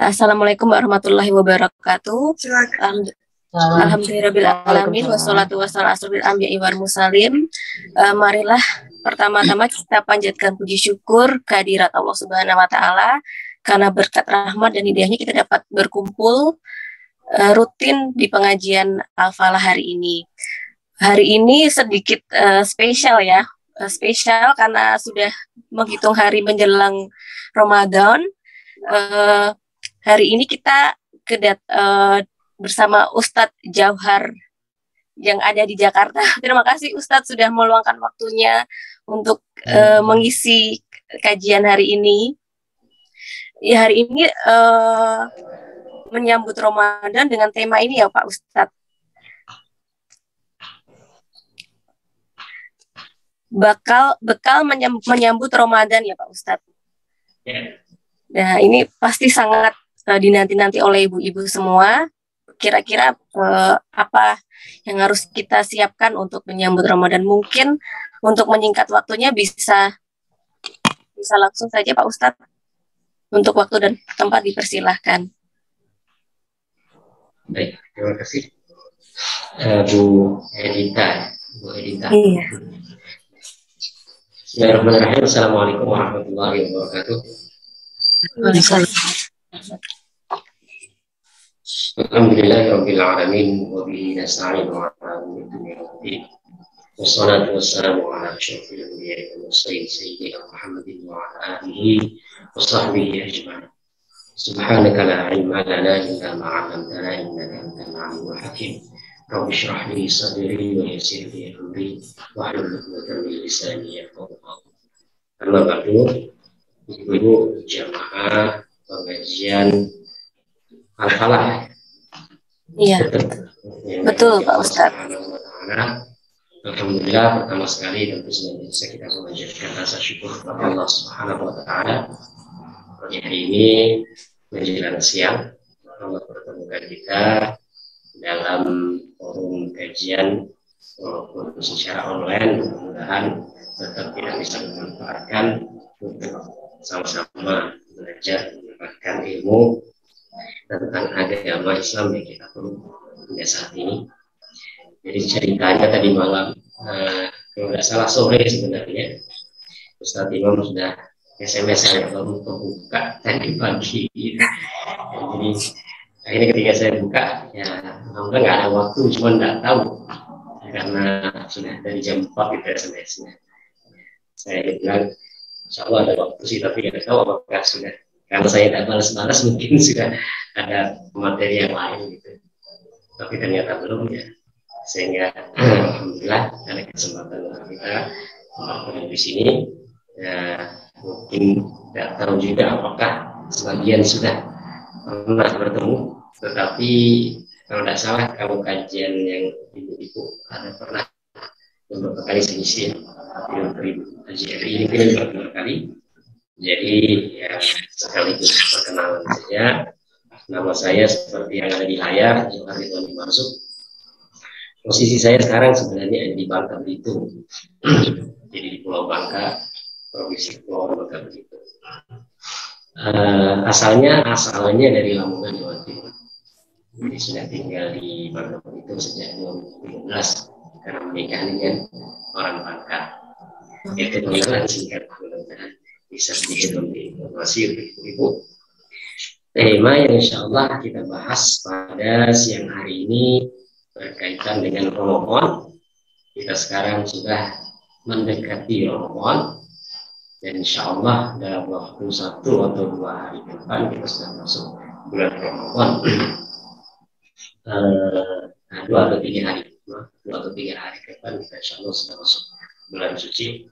Assalamualaikum warahmatullahi wabarakatuh. Silakan. Alhamdulillahirabbil alamin wassalatu wassalamu ala asrofil anbiya'i wal mursalin. Marilah pertama-tama kita panjatkan puji syukur kehadirat Allah Subhanahu wa taala karena berkat rahmat dan hidayahnya kita dapat berkumpul rutin di pengajian Al-Falah hari ini. Hari ini sedikit spesial ya. Spesial karena sudah menghitung hari menjelang Ramadan. Hari ini kita bersama Ustadz Jauhar yang ada di Jakarta. Terima kasih Ustadz sudah meluangkan waktunya untuk mengisi kajian hari ini. Ya, hari ini menyambut Ramadan dengan tema ini ya Pak Ustadz. Bekal menyambut Ramadan ya Pak Ustadz. Nah, ini pasti sangat dinanti-nanti oleh ibu-ibu semua. Kira-kira apa yang harus kita siapkan untuk menyambut Ramadan? Mungkin untuk menyingkat waktunya bisa langsung saja Pak Ustadz. Untuk waktu dan tempat dipersilahkan. Baik, terima kasih Bu Edita. Iya. Bismillahirrahmanirrahim. Assalamualaikum warahmatullahi wabarakatuh. Alhamdulillahirabbil alamin wa bihi nasta'inu ala umuri dunya wassalatu wassalamu ala asyrofil anbiya'i wal mursalin sayyidina Muhammadin wa ala alihi wa sahbihi ajma'in. Subhanaka la ilma lana illa ma 'allamtana innaka antal 'alimul hakim. Rabbi shrah li sadri wa yassir li amri wahlul 'uqdatam min lisani yafqahu qawli. Amma ba'du, ibu-ibu jamaah pengajian Al-Falah. Iya, betul Pak Ustadz. Alhamdulillah, pertama sekali tentu bisa kita mengajarkan rasa syukur kepada Allah Subhanahu wa taala. Hari ini menjelang siang Allah pertemukan kita dalam forum kajian walaupun secara online, mudah-mudahan tetap kita bisa memanfaatkan untuk sama-sama belajar mendapatkan ilmu tentang agama Islam yang kita perlu hingga saat ini. Jadi ceritanya tadi malam, kalau nggak salah sore sebenarnya, Ustadz Imam sudah SMS saya baru membuka tadi pagi. Jadi akhirnya ketika saya buka, ya alhamdulillah nggak ada waktu, cuma nggak tahu karena sudah dari jam 4 itu SMS-nya. Saya bilang, insya Allah ada waktu sih, tapi nggak tahu apakah sudah. Karena saya tidak balas-balas, mungkin sudah ada materi yang lain gitu. Tapi ternyata belum ya. Sehingga alhamdulillah ada kesempatan kita bertemu di sini. Ya, mungkin tidak tahu juga apakah sebagian sudah pernah bertemu. Tetapi kalau tidak salah kalau kajian yang ibu-ibu ada pernah beberapa kali mengisi. Tapi untuk ibu kajian ini beberapa kali. Jadi ya sekaligus perkenalan saja. Nama saya seperti yang ada di layar, Jauhar Ridwan Marsuk. Posisi saya sekarang sebenarnya ada di Bangka Belitung. Jadi di Pulau Bangka, Provinsi Pulau Bangka Belitung. Asalnya dari Lamongan, Jawa Timur. Jadi sudah tinggal di Bangka Belitung sejak 2015 karena menikah dengan orang Bangka. Itu pengenalan singkat, mudah-mudahan bisa sedikit memberi informasi untuk ibu-ibu. Tema yang insya Allah kita bahas pada siang hari ini berkaitan dengan Ramadan. Kita sekarang sudah mendekati Ramadan dan insya Allah dalam waktu 1 atau 2 hari ke depan kita sudah masuk bulan Ramadan. 2 atau 3 hari ke depan kita insya Allah sudah masuk bulan suci.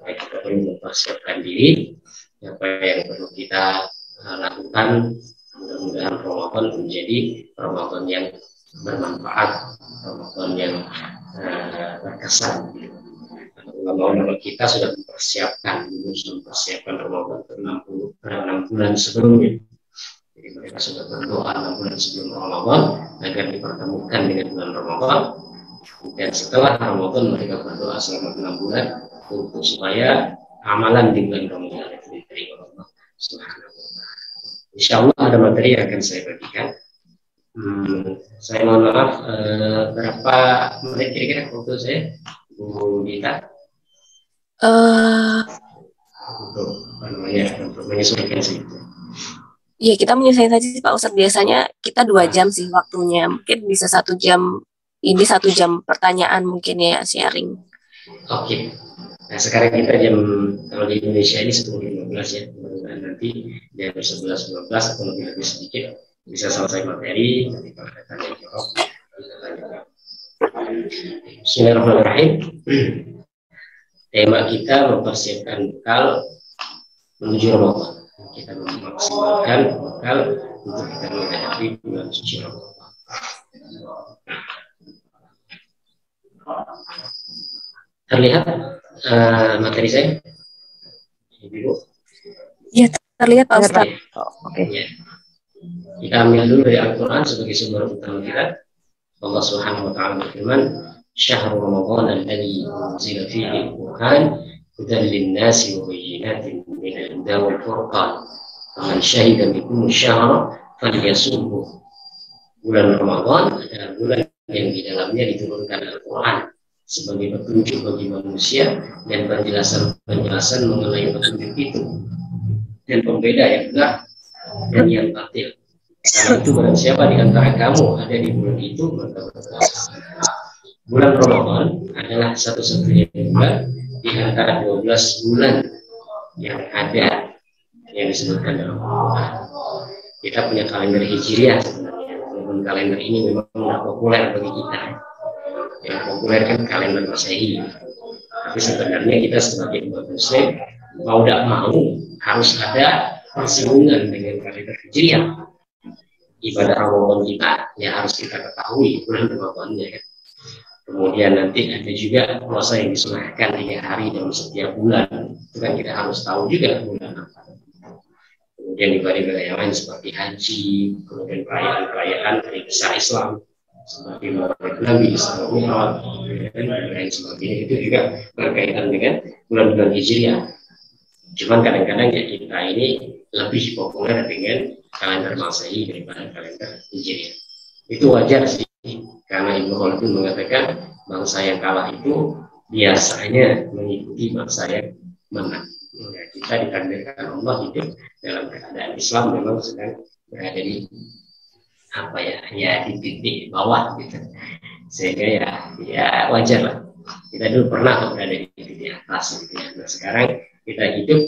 Kita perlu mempersiapkan diri apa yang perlu kita lakukan. Mudah-mudahan Ramadan menjadi Ramadan yang bermanfaat, Ramadan yang berkesan. Ulama-ulama kita sudah mempersiapkan Ramadan 6 bulan sebelumnya. Jadi mereka sudah berdoa 6 bulan sebelum Ramadan agar dipertemukan dengan bulan Ramadan. Dan setelah Ramadan mereka berdoa selama 6 bulan untuk supaya amalan di bulan Ramadan itu diterima Allah Subhanahu wa taala. Insya Allah ada materi yang akan saya bagikan. Saya mohon maaf, berapa menit kira-kira waktu saya, Bu Dita? Untuk menyesuaikan sih. Iya, kita menyesuaikan saja sih Pak Ustadz. Biasanya kita 2 jam sih waktunya. Mungkin bisa 1 jam, ini 1 jam pertanyaan mungkin ya, sharing. Oke. Nah sekarang kita jam, kalau di Indonesia ini 10.15 ya, mudah-mudahan nanti jam 11.12 atau lebih sedikit bisa selesai materi. Nanti kalau ada tanya jawab, kita tanyakan. Bismillahirrahmanirrahim. Tema kita mempersiapkan bekal menuju Ramadan. Kita memaksimalkan bekal untuk kita menghadapi bulan suci Ramadan. Terlihat materi saya, Ibu? Ya, terlihat Pak Ustadz. Oke. Ya. Kita ambil dulu dari Al-Quran sebagai sumber utama kita. Allah Subhanahu Wa Taala berfirman, "Syahrul Ramadan alladzi unzila fihi al-Qur'an hudan lin-nasi wa bayyinatin minal huda wal furqan. Faman syahida minkum asy-syahra falyasumhu." Bulan Ramadan adalah bulan yang di dalamnya diturunkan Al-Quran sebagai petunjuk bagi manusia dan penjelasan mengenai petunjuk itu dan pembeda yang benar dan yang batil. Karena itu barang siapa di antara kamu ada di bulan itu maka berpuasa. Bulan Ramadan adalah satu-satunya bulan di antara 12 bulan yang ada yang disebutkan dalam Al-Quran. Kita punya kalender Hijriah sebenarnya, walaupun kalender ini memang tidak populer bagi kita. Yang populer kan kalender Masehi. Tapi sebenarnya kita sebagai umat Muslim mau tidak mau harus ada bersinggungan dengan kalender Hijriah. Ibadah Ramadan kita ya harus kita ketahui bulan Ramadannya kan. Kemudian nanti ada juga puasa yang disunahkan 3 hari dalam setiap bulan. Itu kan kita harus tahu juga bulan apa. Kemudian ibadah-ibadah yang lain seperti haji, kemudian perayaan-perayaan hari besar Islam seperti Maulid Nabi, Isra Mi'raj, dan lain sebagainya, itu juga berkaitan dengan bulan-bulan Hijriah. Cuman kadang-kadang ya kita ini lebih populer dengan kalender Masehi daripada kalender Hijriah. Itu wajar sih, karena Ibnu Khaldun mengatakan bangsa yang kalah itu biasanya mengikuti bangsa yang menang. Ya, kita ditakdirkan Allah hidup dalam keadaan Islam memang sedang berada di apa ya di titik bawah gitu, sehingga ya wajar lah. Kita dulu pernah berada di titik atas gitu ya. Nah sekarang kita hidup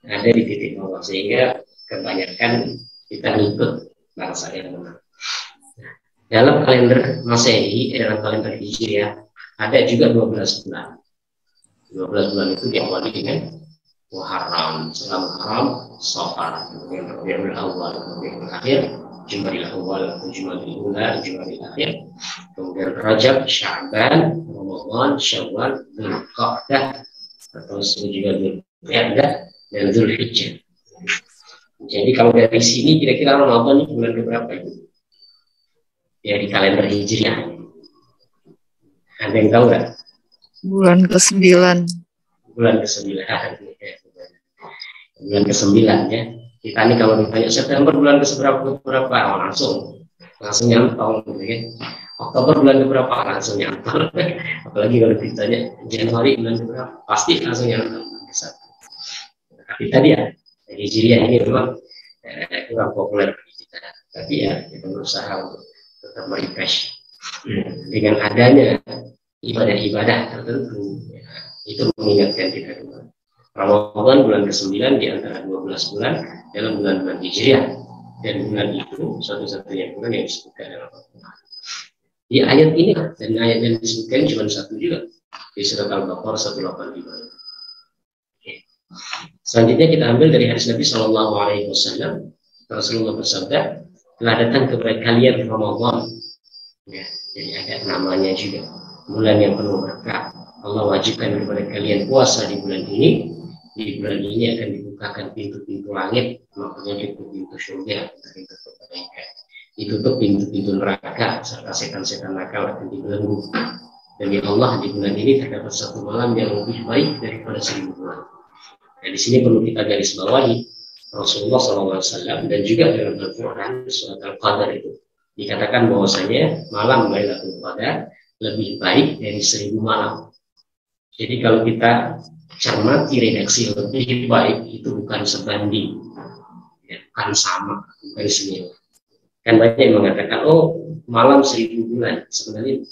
ada di titik bawah, sehingga kebanyakan kita ngikut bangsa yang menang. Nah, dalam kalender Masehi, dalam kalender Hijriah ada juga 12 bulan. 12 bulan itu diawali dengan Muharram, Muharram, Safar, kemudian Rabiul Awal, Rabiul Akhir, Jumadil Awal, Jumadil Ula, Jumadil Akhir, kemudian Rajab, Sya'ban, Ramadan, Syawal, Dzulqa'dah, atau juga Dzulqa'dah dan Dzulhijjah. Jadi kalau dari sini kira-kira Ramadan ini bulan keberapa itu? Ya di kalender Hijriah. Ada yang tahu nggak? Bulan ke-9. Bulan ke-9. Bulan ke-9 ya. Kita nih kalau ditanya September bulan ke-berapa langsung nyantol gitu kan. Oktober bulan ke-berapa langsung nyantol. Apalagi kalau ditanya Januari bulan ke-berapa pasti langsung nyantol ke-1. Tapi tadi ya Hijriah ini memang kurang populer bagi kita. Tapi ya kita berusaha untuk tetap merefresh dengan adanya ibadah-ibadah tertentu ya, itu mengingatkan kita kembali. Ramadan bulan ke-9 di antara 12 bulan dalam bulan-bulan Hijriah, dan bulan itu satu-satunya bulan yang disebutkan dalam Al-Quran. Di ayat ini dan ayat yang disebutkan cuma satu juga di surat Al-Baqarah 185. Selanjutnya kita ambil dari hadis Nabi Shallallahu Alaihi Wasallam. Rasulullah bersabda, telah datang kepada kalian Ramadan. Ya, jadi ada namanya juga bulan yang penuh berkah. Allah wajibkan kepada kalian puasa di bulan ini. Di bulan ini akan dibukakan pintu-pintu langit, makanya pintu-pintu surga, pintu kebaikan. Ditutup pintu-pintu neraka serta setan-setan nakal akan dibelenggu. Demi Allah di bulan ini terdapat satu malam yang lebih baik daripada 1000 bulan. Nah, di sini perlu kita garis bawahi Rasulullah SAW dan juga dalam Al-Quran surat Al-Qadar itu dikatakan bahwasanya malam Lailatul Qadar lebih baik dari 1000 malam. Jadi kalau kita cermati redaksi lebih baik itu bukan sebanding, ya, bukan sama, bukan senilai. Kan banyak yang mengatakan, oh malam 1000 bulan, sebenarnya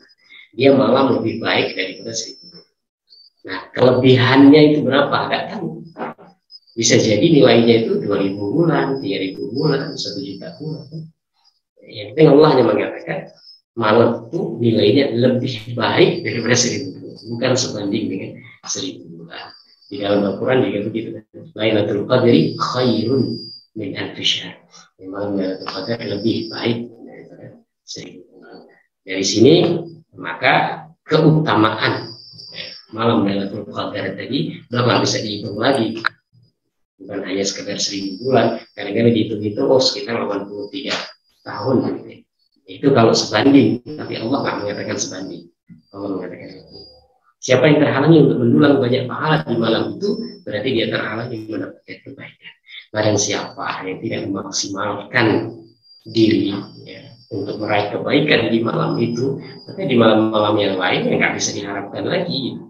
dia malam lebih baik daripada 1000 bulan. Nah kelebihannya itu berapa? Nggak tahu. Bisa jadi nilainya itu 2000 bulan, 3000 bulan, 1 juta bulan. Yang penting Allah hanya mengatakan malam itu nilainya lebih baik daripada 1000 bulan, bukan sebanding dengan 1000 bulan. Di dalam Al-Quran juga begitu. Lailatul Qadri khairun min alfi syahr. Malam Lailatul Qadar lebih baik daripada 1000 bulan. Dari sini maka keutamaan malam Lailatul Qadar tadi berapa bisa dihitung lagi. Bukan hanya sekedar 1000 bulan, kadang-kadang dihitung-hitung sekitar 83 tahun gitu. Itu kalau sebanding, tapi Allah nggak mengatakan sebanding. Allah mengatakan siapa yang terhalangi untuk mendulang banyak pahala di malam itu, berarti dia terhalangi mendapatkan kebaikan. Barang siapa yang tidak memaksimalkan diri ya, untuk meraih kebaikan di malam itu, tapi di malam-malam yang lain yang nggak bisa diharapkan lagi.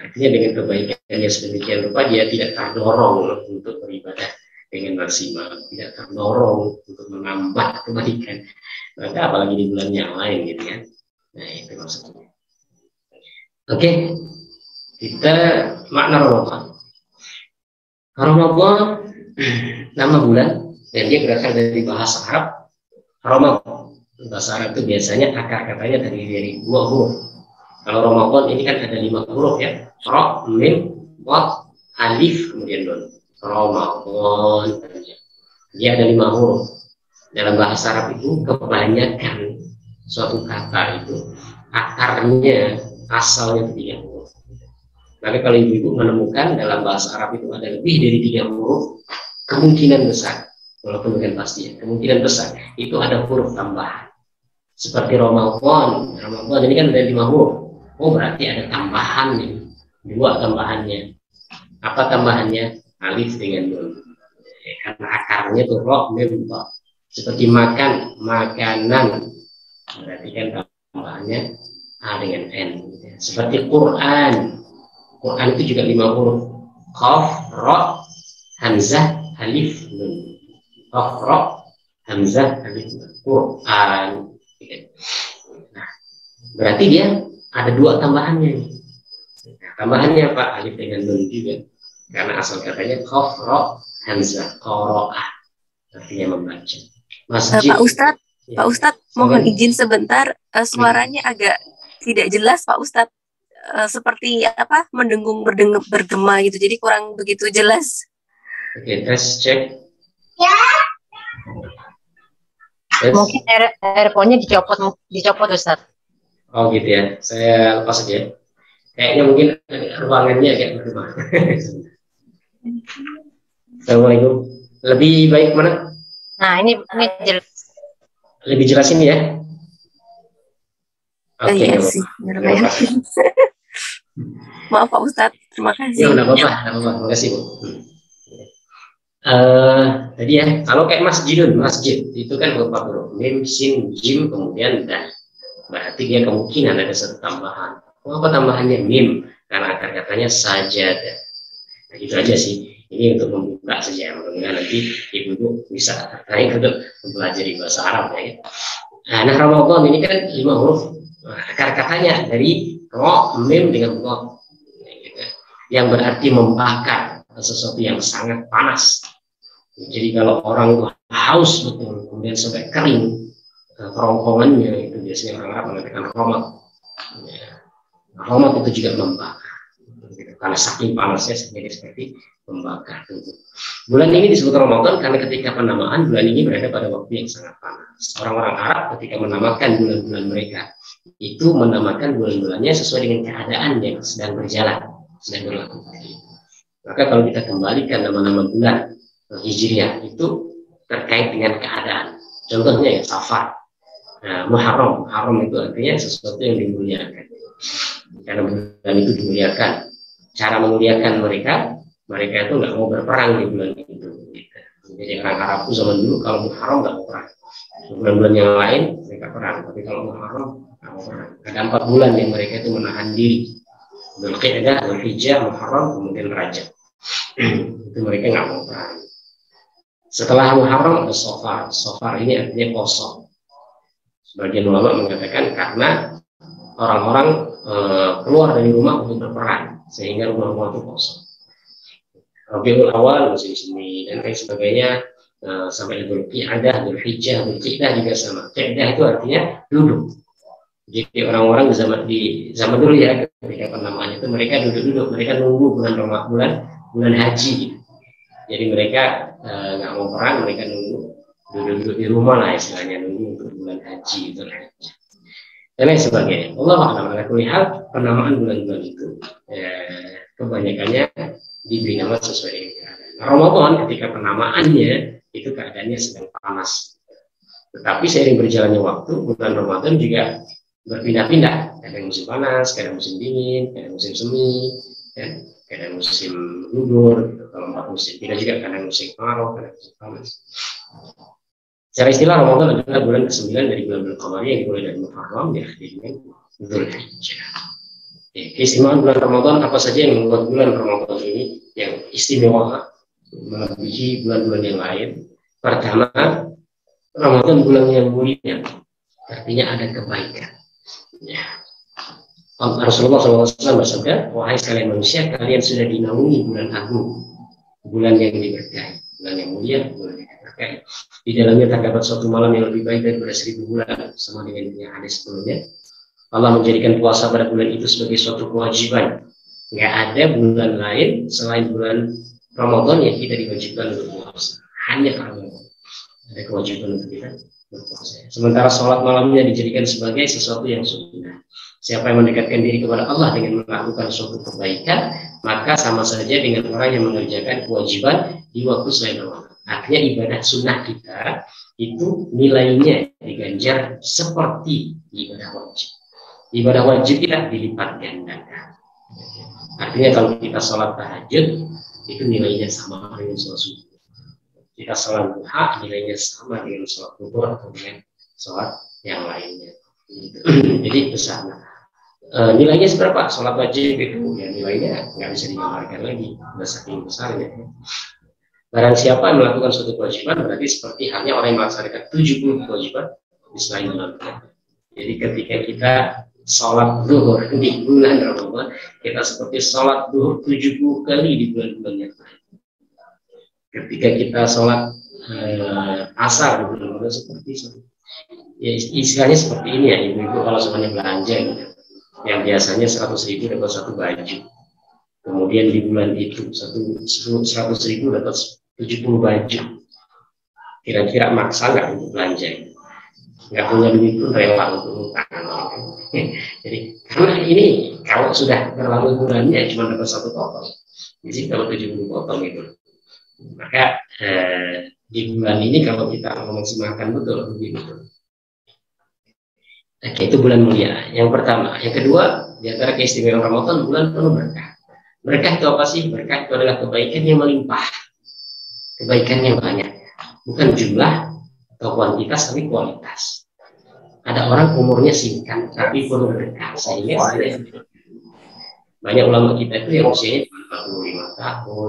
Artinya dengan kebaikannya sedemikian rupa dia tidak terdorong untuk beribadah dengan maksimal, tidak terdorong untuk menambah kebaikan. Maka apalagi di bulan yang lain gitu ya. Nah itu maksudnya. Oke, kita makna Ramadan. Ramadan nama bulan dan dia berasal dari bahasa Arab. Ramadan bahasa Arab itu biasanya akar katanya dari 2 huruf. Kalau Ramadan ini kan ada 5 huruf ya. Ra, Mim, Wat, Alif, kemudian Nun. Ramadan. Dia ada 5 huruf. Dalam bahasa Arab itu kebanyakan suatu kata itu akarnya asalnya itu 3 huruf. Tapi kalau ibu-ibu menemukan dalam bahasa Arab itu ada lebih dari 3 huruf, kemungkinan besar, walaupun bukan pasti ya, kemungkinan besar itu ada huruf tambahan. Seperti Ramadan. Ramadan ini kan ada 5 huruf. Oh berarti ada tambahan nih, 2 tambahannya. Apa tambahannya? Alif dengan nun. Karena akarnya tuh roh, mim, ba. Seperti makan, makanan. Berarti kan tambahannya A dengan N. Seperti Quran. Quran itu juga 5 huruf. Qaf, ro, hamzah, alif, nun. Qaf, ro, hamzah, alif, nun. Quran. Nah, berarti dia ada 2 tambahannya. Nah, tambahannya apa? Alif dengan nun juga. Karena asal katanya qaf, ro, hamzah, qoro'ah. Artinya membaca. Masjid. Pak Ustadz, Ya. Pak Ustadz, mohon izin sebentar, suaranya agak tidak jelas, Pak Ustadz. Seperti apa? Mendengung, bergema gitu. Jadi kurang begitu jelas. Oke, tes cek. Ya. Tes. Mungkin earphone-nya dicopot Ustadz. Oh gitu ya, saya lepas aja. Kayaknya mungkin ruangannya agak bergema. Assalamualaikum. Lebih baik mana? Nah ini jelas. Lebih jelas ini ya. Oke. Iya sih. Maaf Pak Ustadz, terima kasih. Ya nggak apa-apa, terima kasih Bu. Tadi ya, kalau kayak masjid itu kan berupa huruf mim, sin, jim, kemudian dan. Berarti dia kemungkinan ada satu tambahan. Apa tambahannya? Mim, karena akar katanya sajadah. Nah, itu aja sih. Ini untuk membuka saja. Mudah-mudahan nanti ibu-ibu bisa tertarik untuk mempelajari bahasa Arab ya. Nah, Ramadan ini kan 5 huruf. Nah, akar katanya dari ro, mim dengan ro, yang berarti membakar sesuatu yang sangat panas. Jadi kalau orang itu haus betul, kemudian sampai kering kerongkongannya, itu biasanya orang Arab mengatakan romat. Ya. Romat itu juga membakar, karena saking panasnya sehingga seperti membakar. Bulan ini disebut Ramadan karena ketika penamaan bulan ini berada pada waktu yang sangat panas. Orang-orang Arab ketika menamakan bulan-bulan mereka itu menamakan bulan-bulannya sesuai dengan keadaan yang sedang berjalan, sedang berlaku. Maka kalau kita kembalikan nama-nama bulan Hijriah itu terkait dengan keadaan. Contohnya ya Safar. Nah, Muharram itu artinya sesuatu yang dimuliakan. Karena bulan itu dimuliakan. Cara memuliakan mereka itu nggak mau berperang di bulan itu. Gitu. Jadi orang Arab itu zaman dulu kalau Muharram nggak mau perang. Bulan-bulan yang lain mereka perang, tapi kalau Muharram nggak mau perang. Ada 4 bulan yang mereka itu menahan diri. Dzulqa'dah, Dzulhijjah, Muharram, kemudian Rajab. Itu mereka nggak mau perang. Setelah Muharram ada Safar. Safar ini artinya kosong. Sebagian ulama mengatakan karena orang-orang keluar dari rumah untuk berperang, sehingga rumah-rumah itu kosong. Rabiul Awal musim semi dan lain sebagainya, sampai Dzulqa'dah, Dzulhijjah, Dzulqa'dah juga sama. Qa'dah itu artinya duduk. Jadi orang-orang di zaman dulu ya, ketika penamaannya itu mereka duduk-duduk, mereka nunggu bulan haji. Gitu. Jadi mereka nggak mau perang, mereka nunggu duduk-duduk di rumah lah istilahnya, nunggu untuk bulan haji itu. Dan lain sebagainya. Allah akan melihat penamaan bulan-bulan itu. Kebanyakannya diberi nama sesuai dengan keadaan. Nah, Ramadan ketika penamaannya itu keadaannya sedang panas. Tetapi seiring berjalannya waktu, bulan Ramadan juga berpindah-pindah. Kadang musim panas, kadang musim dingin, kadang musim semi, kadang musim gugur. Gitu. Kalau 4 musim, tidak juga kadang musim kemarau, kadang musim panas. Secara istilah Ramadan adalah bulan ke-9 dari bulan-bulan Qamari yang dimulai dari Muharram diakhiri dengan Dzulhijjah. Keistimewaan bulan Ramadan apa saja yang membuat bulan Ramadan ini yang istimewa melebihi bulan-bulan yang lain? Pertama, Ramadan bulan yang mulia, artinya ada kebaikan. Ya. Rasulullah SAW bersabda, wahai sekalian manusia, kalian sudah dinaungi bulan agung, bulan yang diberkahi, bulan yang mulia, bulan yang diberkahi. Di dalamnya terdapat suatu malam yang lebih baik daripada 1000 bulan, sama dengan yang hadis sebelumnya. Allah menjadikan puasa pada bulan itu sebagai suatu kewajiban. Nggak ada bulan lain selain bulan Ramadan yang kita diwajibkan untuk puasa. Hanya karena ada kewajiban untuk kita berpuasa. Sementara sholat malamnya dijadikan sebagai sesuatu yang sunnah. Siapa yang mendekatkan diri kepada Allah dengan melakukan suatu kebaikan, maka sama saja dengan orang yang mengerjakan kewajiban di waktu selain Ramadan. Artinya ibadah sunnah kita itu nilainya diganjar seperti ibadah wajib. Ibadah wajib kita dilipat gandakan. Artinya kalau kita sholat tahajud itu nilainya sama dengan sholat subuh. Kita sholat duha nilainya sama dengan sholat duhur atau dengan sholat yang lainnya. Jadi besar. Nilainya seberapa? Sholat wajib itu ya nilainya nggak bisa digambarkan lagi. Sudah saking besarnya. Barang siapa yang melakukan suatu kewajiban berarti seperti halnya orang yang melaksanakan 70 kewajiban di selain bulan. Jadi ketika kita sholat zuhur di bulan Ramadan, kita seperti sholat zuhur 70 kali di bulan-bulan yang lain. Ketika kita sholat asar di bulan Ramadan seperti itu. Ya, istilahnya seperti ini ya, ibu-ibu kalau semuanya belanja gitu. Yang biasanya 100.000 dapat 1 baju. Kemudian di bulan itu 100.000 dapat 70 baju. Kira-kira maksa nggak untuk belanja? Nggak punya duit pun rela untuk utang. Jadi karena ini kalau sudah terlalu bulannya cuma dapat 1 potong, jadi dapat 70 potong gitu. Maka di bulan ini kalau kita memaksimalkan betul begitu. Oke, itu bulan mulia. Yang pertama, yang kedua di antara keistimewaan Ramadan bulan penuh berkah. Berkah itu apa sih? Berkah itu adalah kebaikan yang melimpah, kebaikan yang banyak, bukan jumlah atau kuantitas tapi kualitas. Ada orang umurnya singkat tapi penuh berkah, sehingga banyak ulama kita itu yang usianya 45 tahun,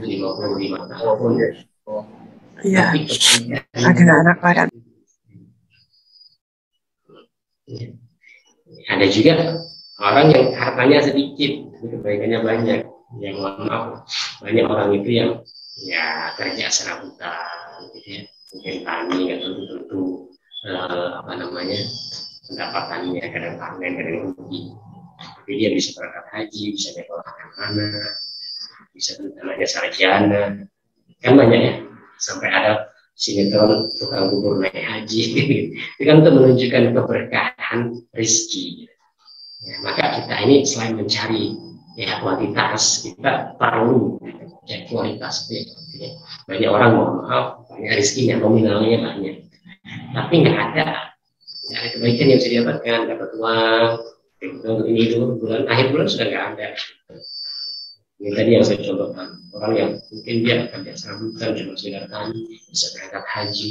55 tahun. Iya. Ada anak badan. Ada juga orang yang hartanya sedikit, kebaikannya banyak. Yang mohon maaf, banyak orang itu yang ya kerja serabutan, gitu ya. Mungkin tani nggak tentu pendapatannya kadang panen kadang rugi. Tapi dia bisa berangkat haji, bisa nyekolahkan anak, bisa anaknya sarjana, kan banyak ya. Sampai ada sinetron tukang bubur naik haji, itu kan untuk menunjukkan keberkahan rezeki. Ya, maka kita ini selain mencari ya kuantitas, kita perlu ya kualitas. Ya. Banyak orang mohon maaf, banyak rezekinya nominalnya banyak, tapi nggak ada kebaikan yang bisa didapatkan, dapat uang, ini itu bulan akhir bulan sudah nggak ada. Ini tadi yang saya contohkan, orang yang mungkin dia akan serabutan cuma sekedar tani, bisa berangkat haji,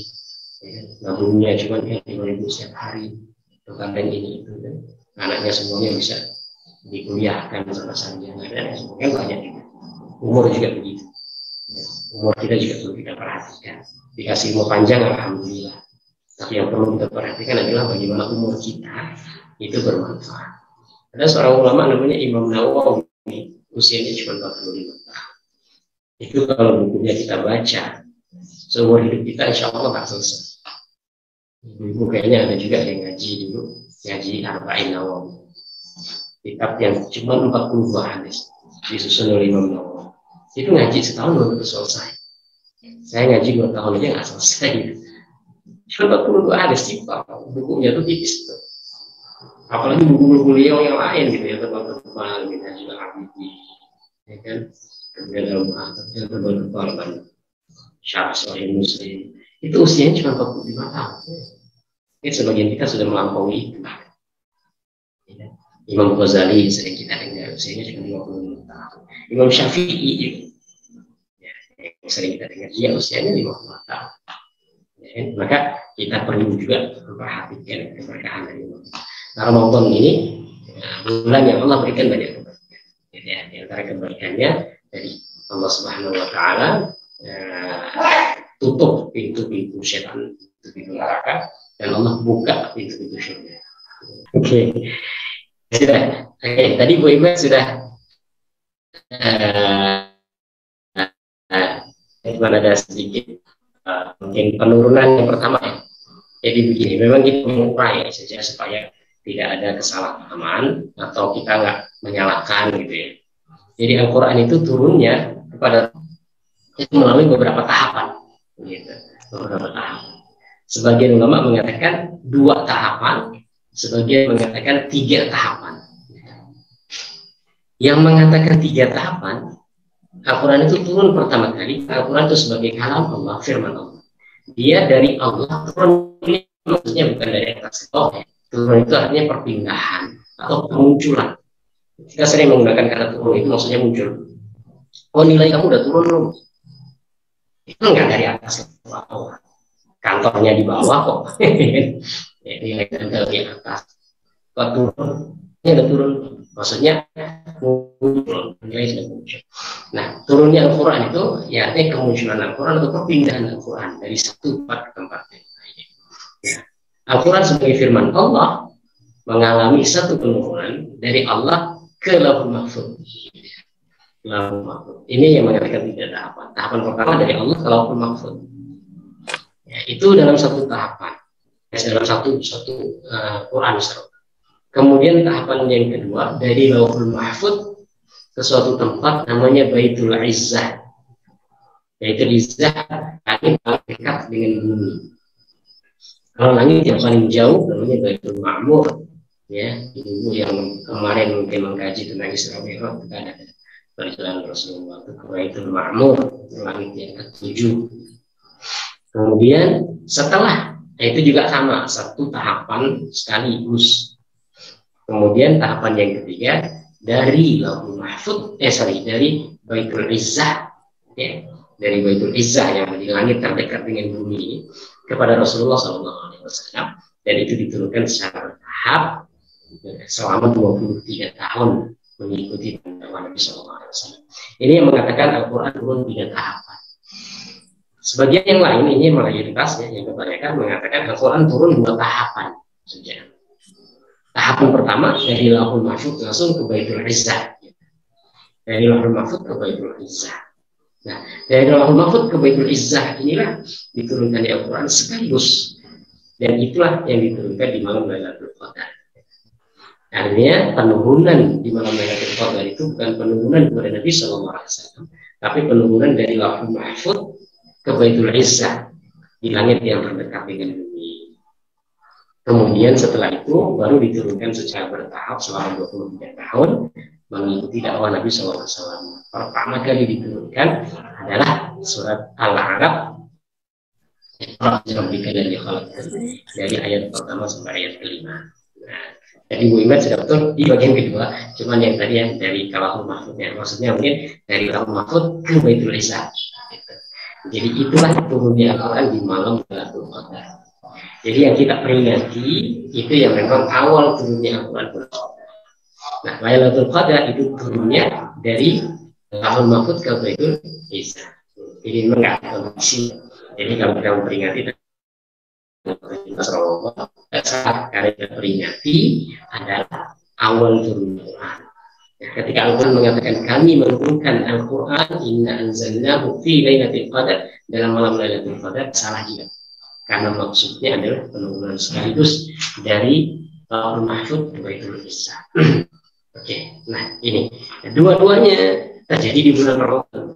ya, nabungnya cuma 5.000 setiap hari, dan ini itu, kan. Anaknya semuanya bisa dikuliahkan sama sarjana dan semuanya banyak juga. Umur juga begitu. Ya, umur kita juga perlu kita perhatikan. Dikasih umur panjang, alhamdulillah. Tapi yang perlu kita perhatikan adalah bagaimana umur kita itu bermanfaat. Ada seorang ulama namanya Imam Nawawi, usianya cuma 45 tahun. Itu kalau bukunya kita baca, seumur hidup kita insya Allah tak selesai. Ibu kayaknya ada juga yang ngaji dulu, ngaji Arba'in Nawawi. Kitab yang cuma 42 hadis, disusun oleh Imam Nawawi. Itu ngaji setahun belum selesai. Saya ngaji 2 tahun aja nggak selesai. Cuma 42 hadis sih, bukunya tuh tipis tuh. Apalagi buku-buku beliau yang lain gitu ya, tebal-tebal gitu juga Habibie, ya kan, kemudian Al-Mu'atab yang tebal-tebal kan, Syarah Sahih Muslim, itu usianya cuma 45 tahun. Ini sebagian kita sudah melampaui itu. Ya. Imam Ghazali sering kita dengar usianya cuma 50 tahun. Imam Syafi'i ya, yang sering kita dengar dia usianya 50 tahun. Ya, maka kita perlu juga memperhatikan keberkahan dari Allah. Nah, Ramadan ini bulan yang Allah berikan banyak kebaikan. Ya, di antara kebaikannya dari Allah Subhanahu Wa Taala tutup pintu-pintu setan, pintu neraka, dan Allah buka pintu-pintu syurga. Oke, sudah. Tadi Bu Iman sudah ada sedikit mungkin penurunan yang pertama ya. Jadi begini, memang kita mengurai saja supaya tidak ada kesalahpahaman atau kita nggak menyalahkan gitu ya. Jadi Al-Quran itu turunnya kepada itu melalui beberapa tahapan, gitu. Beberapa tahapan. Sebagian ulama mengatakan 2 tahapan, sebagian mengatakan 3 tahapan. Yang mengatakan 3 tahapan, Al-Quran itu turun pertama kali. Al-Quran itu sebagai kalam Allah, firman Allah. Dia dari Allah turun, ini maksudnya bukan dari atas ke bawah. Turun itu artinya perpindahan atau kemunculan. Kita sering menggunakan kata turun itu maksudnya muncul. Oh, nilai kamu udah turun loh. Itu enggak dari atas ke bawah. Kantornya di bawah kok. Nilai kantor di atas. Kok turun? Ini udah turun. Maksudnya muncul. Nilai sudah muncul. Nah, turunnya Al-Quran itu ya artinya kemunculan Al-Quran atau perpindahan Al-Quran dari satu tempat ke tempat lain. Ya. Al-Quran sebagai firman Allah mengalami satu penurunan dari Allah ke Lauhul Mahfuz. Ini yang mengatakan 3 tahapan. Tahapan pertama dari Allah ke Lauhul Mahfuz. Ya, itu dalam satu tahapan, dalam satu Quran. Kemudian tahapan yang kedua dari Lauhul Mahfuz ke suatu tempat namanya Baitul Izzah. Baitul Izzah ini paling dekat dengan bumi. Kalau langit yang paling jauh namanya Baitul Ma'mur, ya, ibu yang kemarin mungkin mengkaji tentang Isra Mi'raj kita ada perjalanan Rasulullah ke Baitul Ma'mur, langit yang ke-7. Kemudian setelah itu juga sama satu tahapan sekaligus. Kemudian tahapan yang ketiga dari Lauhul Mahfuz, dari Baitul Izzah, ya, dari Baitul Izzah yang di langit terdekat dengan bumi kepada Rasulullah SAW, dan itu diturunkan secara bertahap selama 23 tahun mengikuti dakwah Nabi SAW. Ini yang mengatakan Al-Quran turun 3 tahapan. Sebagian yang lain, ini mayoritasnya yang kebanyakan mengatakan Al-Quran turun 2 tahapan saja. Tahapan pertama dari Lauhul Mahfuz langsung ke Baitul Izzah. Dari Lauhul Mahfuz ke Baitul Izzah. Nah, dari Lauhul Mahfuz ke Baitul Izzah inilah diturunkan di Al-Quran sekaligus, dan itulah yang diturunkan di malam Lailatul Qadar. Artinya penurunan di malam Lailatul Qadar itu bukan penurunan kepada Nabi SAW, tapi penurunan dari Lauhul Mahfuz ke Baitul Izzah di langit yang terdekat dengan bumi. Kemudian setelah itu baru diturunkan secara bertahap selama 23 tahun mengikuti dakwah Nabi SAW. Pertama kali diturunkan adalah surat Al-A'raf dari ayat pertama sampai ayat kelima. Nah, Jadi Bu Iman sudah betul di bagian kedua, cuman yang tadi yang dari Lauhul Mahfudnya, maksudnya mungkin dari Lauhul Mahfud ke Baitul Izzah. Gitu. Jadi itulah turunnya Al-Quran di malam Lailatul Qadar. Jadi yang kita peringati itu yang memang awal turunnya Al-Quran. Nah, Lailatul Qadar itu turunnya dari Lauhul Mahfud ke Baitul Izzah. Jadi memang nggak ada kondisi. Jadi kalau kita memperingati saat kita peringati adalah awal turun Al-Quran. Ya, ketika Al-Quran mengatakan kami menurunkan Al-Quran inna anzalnahu fi lailatul qadar, dalam malam Lailatul Qadar, salah juga. Karena maksudnya adalah penurunan sekaligus dari Lauhul Mahfud ke Baitul Izzah. Oke, nah ini dua-duanya terjadi di bulan Ramadan.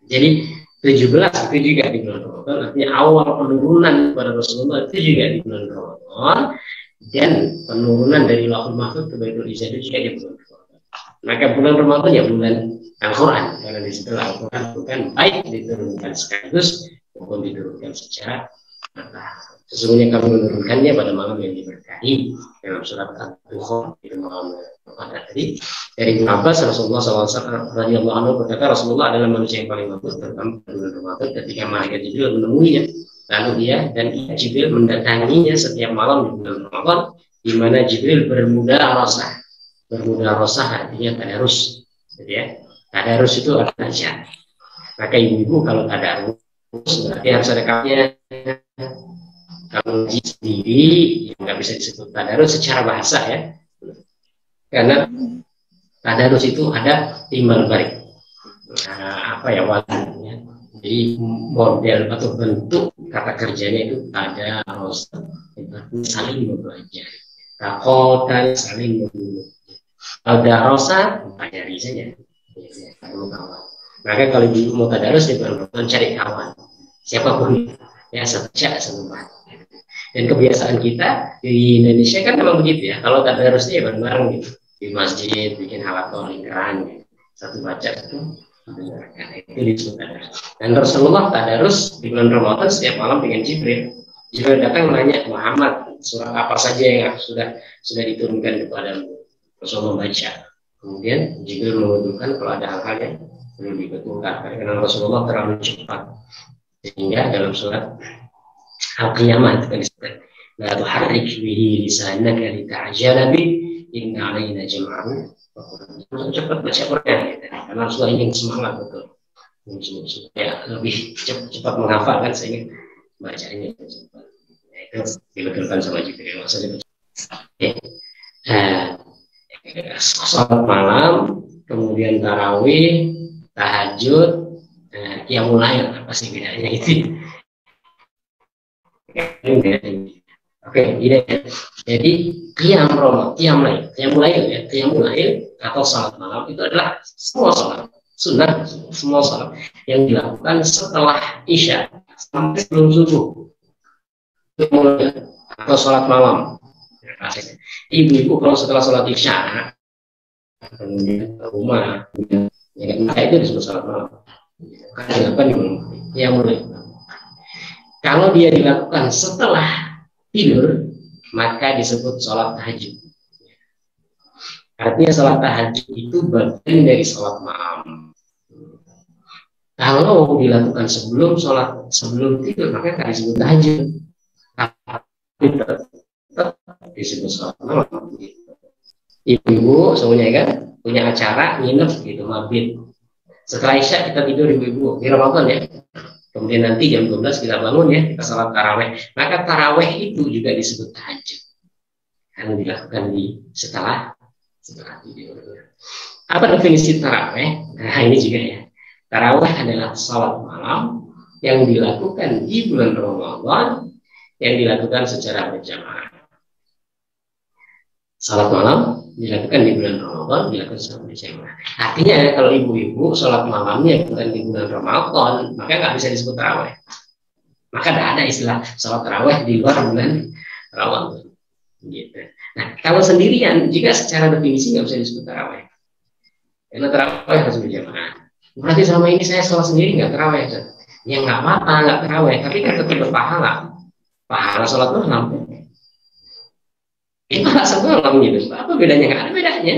Jadi 17 itu juga di bulan Ramadan, artinya awal penurunan kepada Rasulullah itu juga di bulan Ramadan, dan penurunan dari Lauhul Mahfud ke Baitul Izzah itu juga di bulan Ramadan. Maka bulan Ramadan ya bulan Al-Quran, karena di situ Al-Quran bukan baik diturunkan sekaligus maupun diturunkan secara bertahap. Sesungguhnya kami menurunkannya pada malam yang diberkahi, dalam surat Al-Baqarah di malam Ramadan tadi. Dari Ibnu Abbas, Rasulullah SAW radhiyallahu anhu berkata, Rasulullah adalah manusia yang paling bagus terutama pada bulan Ramadan ketika malaikat Jibril menemuinya. Lalu Jibril mendatanginya setiap malam di bulan Ramadan, di mana Jibril bermudarasah. Bermudarasah artinya tadarus, gitu ya. Tadarus itu adalah ajar. Maka ibu-ibu kalau tadarus berarti harus ada kajian. Kalau ngaji sendiri nggak bisa disebut tadarus secara bahasa ya, karena tadarus itu ada timbal balik, wajan ya. Jadi model atau bentuk kata kerjanya itu ada saling belajar, takotan saling membunuh, ada rosa pelajari saja. Maka kalau ibu mau tadarus ya cari kawan siapapun ya, sejak sempat. Dan kebiasaan kita di Indonesia kan memang begitu ya. Kalau tadarusnya ya bareng-bareng gitu di masjid, bikin halaqah lingkaran gitu. Satu baca satu mendengarkan, itu disebut tadarus. Dan Rasulullah tadarus di bulan Ramadan setiap malam dengan Jibril. Jibril datang menanya, Muhammad, surat apa saja yang sudah diturunkan kepadamu? Rasulullah baca. Kemudian Jibril menunjukkan kalau ada hal-hal yang perlu dibetulkan, karena Rasulullah terlalu cepat. Sehingga dalam surat Al-Qiyamah itu kan disebut la tuharrik bihi lisanaka lita'jala bi inna 'alaina jam'ahu wa qur'anahu. Cepat baca Quran gitu. Karena Rasulullah ingin semangat betul. Supaya lebih cepat menghafalkan sehingga bacanya cepat. Nah, itu dibetulkan sama Jibril maksudnya. Salat malam, kemudian tarawih, tahajud, qiyamul lail, apa sih bedanya itu? Oke, ini jadi qiyamul lail atau salat malam itu adalah semua salat sunnah, semua salat yang dilakukan setelah isya sampai sebelum subuh atau salat malam. Ibu-ibu kalau setelah salat isya kemudian ke rumah, maka itu disebut salat malam. Karena dilakukan di malam qiyamul lail. Kalau dia dilakukan setelah tidur, maka disebut sholat tahajud. Artinya sholat tahajud itu bagian dari sholat malam. Kalau dilakukan sebelum tidur, maka tidak disebut tahajud. Tetap disebut sholat malam. Ibu-ibu semuanya kan punya acara nginep gitu, mabit. Setelah isya kita tidur ibu-ibu di Ramadan ya. Kemudian nanti jam 12 kita bangun ya, kita salat taraweh. Maka taraweh itu juga disebut tahajud. Karena dilakukan setelah tidur. Apa definisi taraweh? Nah ini juga ya. Taraweh adalah salat malam yang dilakukan di bulan Ramadan, yang dilakukan secara berjamaah. Salat malam dilakukan di bulan Ramadan, dilakukan secara berjamaah. Artinya kalau ibu-ibu sholat malamnya bukan di bulan Ramadan, maka nggak bisa disebut taraweh. Maka tidak ada istilah sholat taraweh di luar bulan Ramadan. Gitu. Nah, kalau sendirian juga secara definisi nggak bisa disebut taraweh. Karena taraweh harus berjamaah. Berarti selama ini saya sholat sendiri nggak taraweh. Ya nggak apa-apa, nggak taraweh, tapi kan tetap berpahala. Pahala sholat malam. Itu hak semalam gitu. Apa bedanya? Nggak ada bedanya.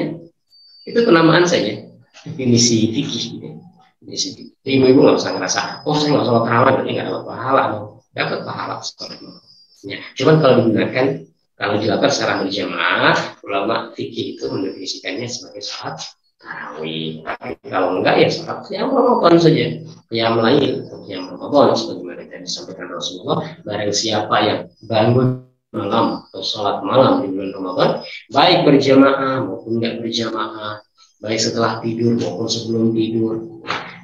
Itu penamaan saja. Definisi fikih. Gitu. Definisi fikih. Jadi ibu-ibu nggak usah ngerasa, oh saya nggak sholat tarawih berarti nggak dapat pahala. Dapat pahala sholat malam. Ya. Cuman kalau digunakan, kalau dilakukan secara berjamaah, ulama fikih itu mendefinisikannya sebagai sholat tarawih. Tapi kalau enggak ya sholat yang Ramadan saja, yang lain, yang Ramadan sebagaimana yang disampaikan Rasulullah. Barang siapa yang bangun malam atau sholat malam di bulan Ramadan, baik berjamaah maupun enggak berjamaah, baik setelah tidur maupun sebelum tidur,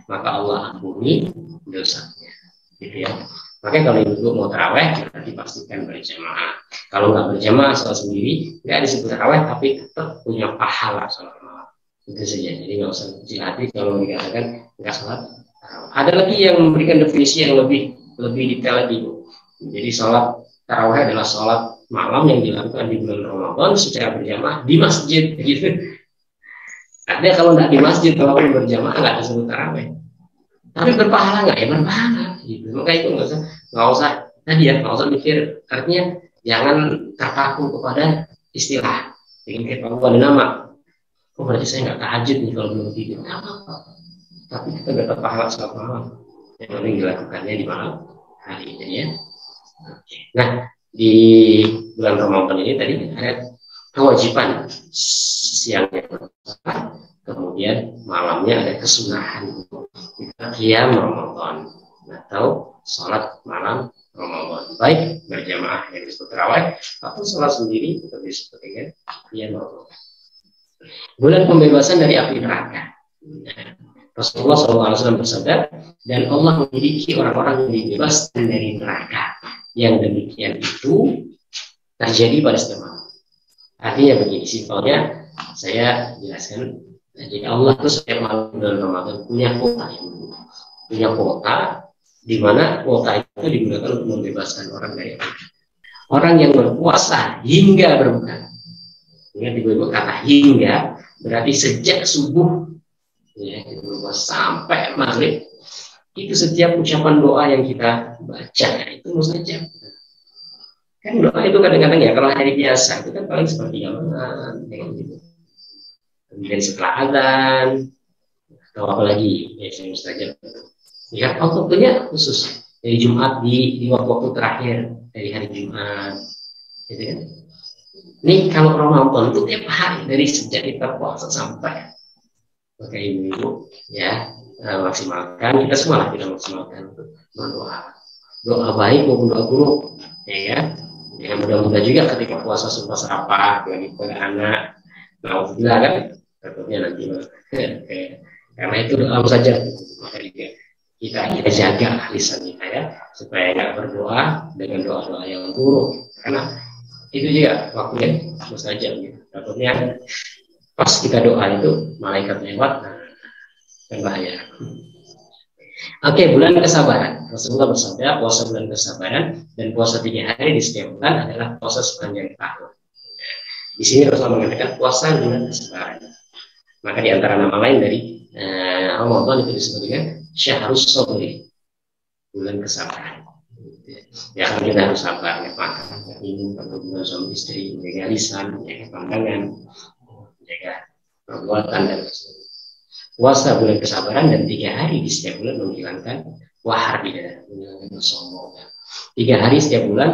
maka Allah ampuni dosanya. Gitu ya. Makanya kalau ibu mau taraweh, nanti pastikan berjamaah. Kalau nggak berjamaah sholat sendiri, nggak disebut taraweh, tapi tetap punya pahala sholat malam. Itu saja. Jadi nggak usah kecil hati kalau dikatakan nggak sholat taraweh. Ada lagi yang memberikan definisi yang lebih detail lagi. Jadi sholat taraweh adalah sholat malam yang dilakukan di bulan Ramadan secara berjamaah di masjid. Gitu. Ada kalau nggak di masjid, kalau berjamaah nggak disebut taraweh. Tapi berpahala nggak? Ya berpahala. Gitu. Maka itu nggak usah tadi ya, nggak usah mikir. Artinya jangan terpaku kepada istilah. Ingin kita ada nama. Oh berarti saya nggak tahajud nih kalau belum tidur. Nggak apa-apa. Tapi kita dapat pahala sholat malam. Yang penting dilakukannya di malam hari ini ya. Nah di bulan Ramadan ini tadi ada kewajiban siangnya, kemudian malamnya ada kesunahan kita qiyam Ramadan atau sholat malam Ramadan, baik berjamaah yang disebut tarawih atau sholat sendiri itu disebut dengan qiyam Ramadan. Bulan pembebasan dari api neraka. Rasulullah SAW bersabda, dan Allah memiliki orang-orang yang dibebaskan dari neraka. Yang demikian itu terjadi pada setiap malam. Artinya begini, simpelnya saya jelaskan. Jadi Allah itu setiap malam bulan Ramadan punya kuota, di mana kuota itu digunakan untuk membebaskan orang dari api. Orang yang berpuasa hingga berbuka. Ingat ibu-ibu kata hingga, berarti sejak subuh ya, sampai maghrib itu setiap ucapan doa yang kita baca itu mustajab. Kan doa itu kadang-kadang ya kalau hari biasa itu kan paling seperti amalan gitu. Kemudian setelah azan atau apa lagi ya saya mustajab. Ya waktunya khusus dari Jumat di waktu terakhir dari hari Jumat, gitu kan? Ini kalau Ramadan itu tiap hari dari sejak kita puasa sampai, maka ibu-ibu ya maksimalkan, kita semua lah kita maksimalkan untuk berdoa, doa baik maupun doa buruk, ya kan? Ya mudah-mudahan juga ketika puasa sumpah serapah bagi kepada anak, alhamdulillah kan, tentunya nanti karena itu doa saja, maka juga kita jaga lisan kita ya, supaya nggak berdoa dengan doa-doa yang buruk, karena itu juga waktunya mustajab gitu. Takutnya pas kita doa itu malaikat lewat, kan bahaya. Oke, bulan kesabaran. Rasulullah bersabda, puasa bulan kesabaran dan puasa 3 hari di setiap bulan adalah puasa sepanjang tahun. Di sini Rasulullah mengatakan puasa bulan kesabaran. Maka di antara nama lain dari Ramadan itu disebut dengan Syahrus Sabri, bulan kesabaran. Ya kan kita harus sabar, ya makan, ya minum, berhubungan suami istri, menjaga lisan, menjaga pandangan, menjaga perbuatan dan sebagainya. Puasa bulan kesabaran dan 3 hari di setiap bulan menghilangkan wahar di dada, menghilangkan sombong. 3 hari setiap bulan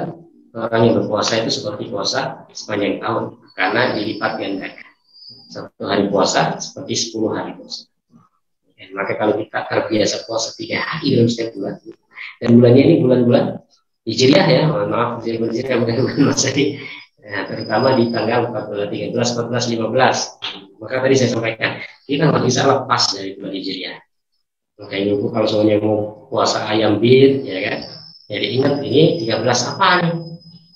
orang yang berpuasa itu seperti puasa sepanjang tahun karena dilipat gandakan. 1 hari puasa seperti 10 hari puasa. Dan maka kalau kita terbiasa puasa 3 hari dalam setiap bulan, dan bulannya ini bulan-bulan Hijriah ya, mohon maaf bulan Hijriah bukan bulan Masehi, terutama di tanggal 14, 13, 14, 15. Maka tadi saya sampaikan kita nggak bisa lepas dari bulan Hijriah. Maka ibu kalau semuanya mau puasa ayam bir, ya kan? Jadi ingat ini 13 apa nih?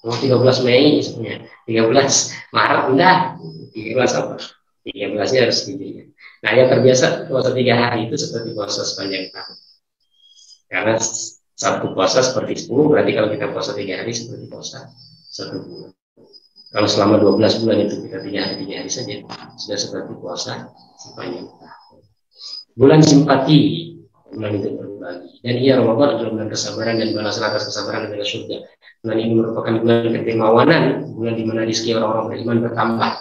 Mau 13 Mei sebenarnya, 13 Maret enggak? 13 apa? 13-nya harus Hijriah. Nah yang terbiasa puasa 3 hari itu seperti puasa sepanjang tahun. Karena satu puasa seperti 10, berarti kalau kita puasa 3 hari seperti puasa 1 bulan. Kalau selama 12 bulan itu kita 3 hari saja sudah seperti puasa sepanjang tahun. Bulan simpati, bulan itu berbagi. Dan iya, Ramadan adalah bulan kesabaran dan balasan atas kesabaran adalah surga. Bulan ini merupakan bulan kedermawanan, bulan di mana rezeki orang-orang beriman bertambah.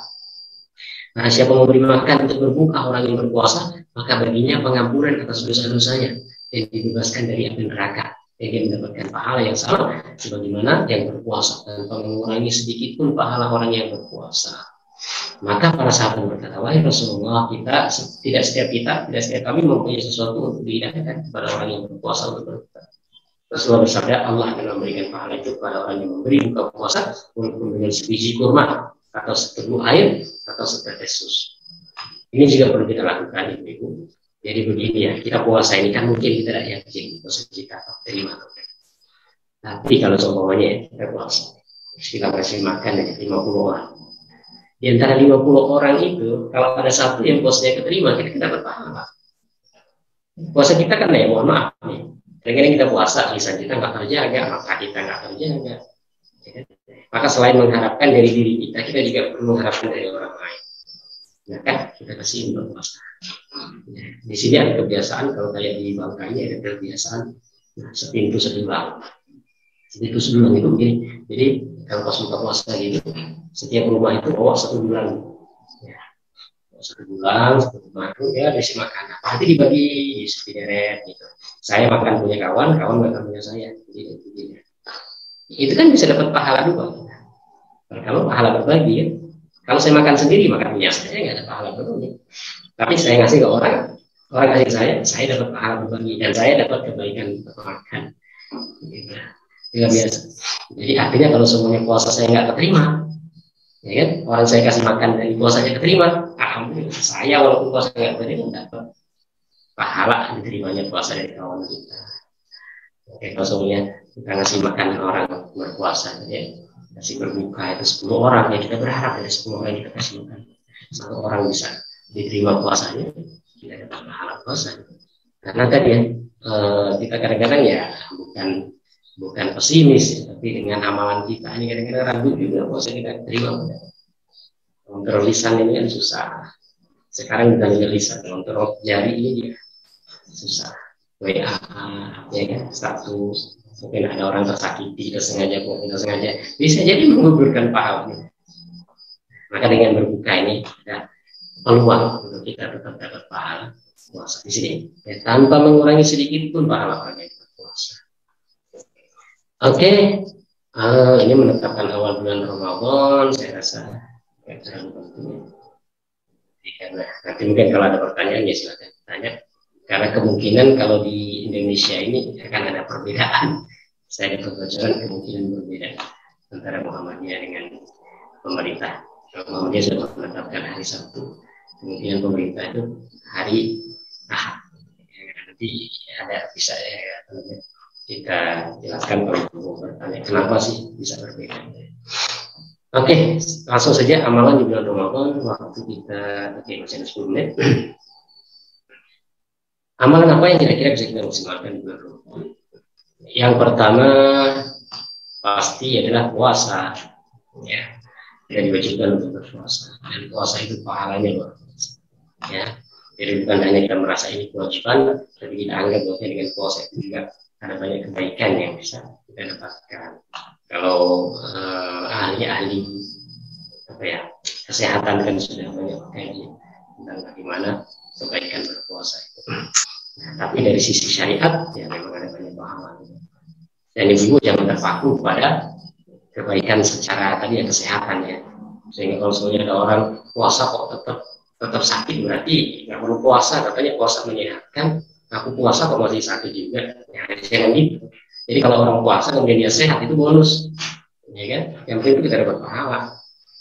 Nah, siapa mau memberi makan untuk berbuka orang yang berpuasa, maka baginya pengampunan atas dosa-dosanya dan dibebaskan dari api neraka. Dan dia mendapatkan pahala yang sama sebagaimana yang berpuasa, tanpa mengurangi sedikit pun pahala orang yang berpuasa. Maka para sahabat berkata, wahai Rasulullah, tidak setiap kami mempunyai sesuatu untuk dihidangkan kepada orang yang berpuasa untuk berbuka. Rasulullah bersabda, Allah akan memberikan pahala itu kepada orang yang memberi buka puasa walaupun dengan sebiji kurma atau seteguh air atau setetes susu. Ini juga perlu kita lakukan, Ibu. Jadi begini ya, kita puasa ini kan mungkin kita tidak yakin puasa kita terima atau tidak. Tapi kalau seumpamanya kita puasa, kita kasih makan dari 50 orang. Di antara 50 orang itu, kalau ada satu yang puasanya keterima, kita dapat pahala. Puasa kita kan ya, mohon maaf nih. Kadang-kadang kita puasa, lisan kita nggak terjaga, maka kita nggak terjaga. Maka selain mengharapkan dari diri kita, kita juga perlu mengharapkan dari orang lain. Nah kan, kita kasih berpuasa. Di sini ada kebiasaan, kalau kayak di Bangka ini ada kebiasaan, nah, sepintu sedulang. Sepintu sedulang itu begini. Jadi kalau pas buka puasa gitu, setiap rumah itu bawa 1 bulan. Ya, 1 bulan, 1 bulan itu ya dikasih makan. Nanti dibagi di deret gitu. Saya makan punya kawan, kawan makan punya saya. Begini. Itu kan bisa dapat pahala 2. Nah, kalau pahala berbagi ya, kalau saya makan sendiri, makan punya saya nggak ada pahala berbagi. Tapi saya ngasih ke orang kasih saya dapat pahala berbagi dan saya dapat kebaikan makan. Gitu. Tidak biasa. Jadi artinya kalau semuanya puasa saya nggak keterima, ya kan? Orang saya kasih makan dan puasanya keterima, alhamdulillah. Saya walaupun puasa nggak keterima dapat pahala diterimanya puasa dari kawan kita. Oke, kalau semuanya kita ngasih makan orang berpuasa, ya kasih berbuka itu 10 orang, ya kita berharap dari 10 orang kita kasih makan 1 orang bisa diterima puasanya, kita dapat pahala puasa. Karena tadi ya kita kadang-kadang ya bukan pesimis ya, tapi dengan amalan kita ini kadang-kadang ragu juga puasa kita terima. Kontrol lisan ini kan susah. Sekarang bukan lisan, kontrol jari ini dia susah. WA, ya kan, status, mungkin ada orang tersakiti, tidak sengaja, bisa jadi menggugurkan pahala. Maka dengan berbuka ini ada peluang untuk kita tetap dapat pahala puasa di sini, ya, tanpa mengurangi sedikit pun pahala orang yang berpuasa. Oke, ini menetapkan awal bulan Ramadan, saya rasa tidak terlalu penting. Karena nanti mungkin kalau ada pertanyaan ya silakan tanya. Karena kemungkinan kalau di Indonesia ini akan ada perbedaan. Saya dapat bocoran kemungkinan berbeda antara Muhammadiyah dengan pemerintah. Kalau Muhammadiyah sudah menetapkan hari Sabtu, kemudian pemerintah itu hari Ahad. Nanti ada bisa kita jelaskan kalau mau bertanya kenapa sih bisa berbeda. Oke, langsung saja amalan di bulan Ramadan. Waktu kita masih 10 menit. Amalan apa yang kira-kira bisa kita maksimalkan di bulan Ramadan? Yang pertama pasti adalah puasa. Ya, tidak diwajibkan untuk berpuasa. Dan puasa itu pahalanya luar biasa. Ya, jadi bukan hanya kita merasa ini kewajiban, tapi kita anggap bahwa dengan puasa itu juga ada banyak kebaikan yang bisa kita dapatkan. Kalau ahli apa ya kesehatan kan sudah banyak kaji tentang bagaimana kebaikan berpuasa itu. Nah, tapi dari sisi syariat ya memang ada banyak pahala. Dan ibu jangan terpaku pada kebaikan secara tadi ya kesehatan ya. Sehingga kalau misalnya ada orang puasa kok tetap sakit berarti nggak perlu puasa, katanya puasa menyehatkan. Aku puasa kok masih sakit juga. Ya, jangan gitu. Jadi kalau orang puasa kemudian dia sehat itu bonus, ya kan? Yang penting itu kita dapat pahala.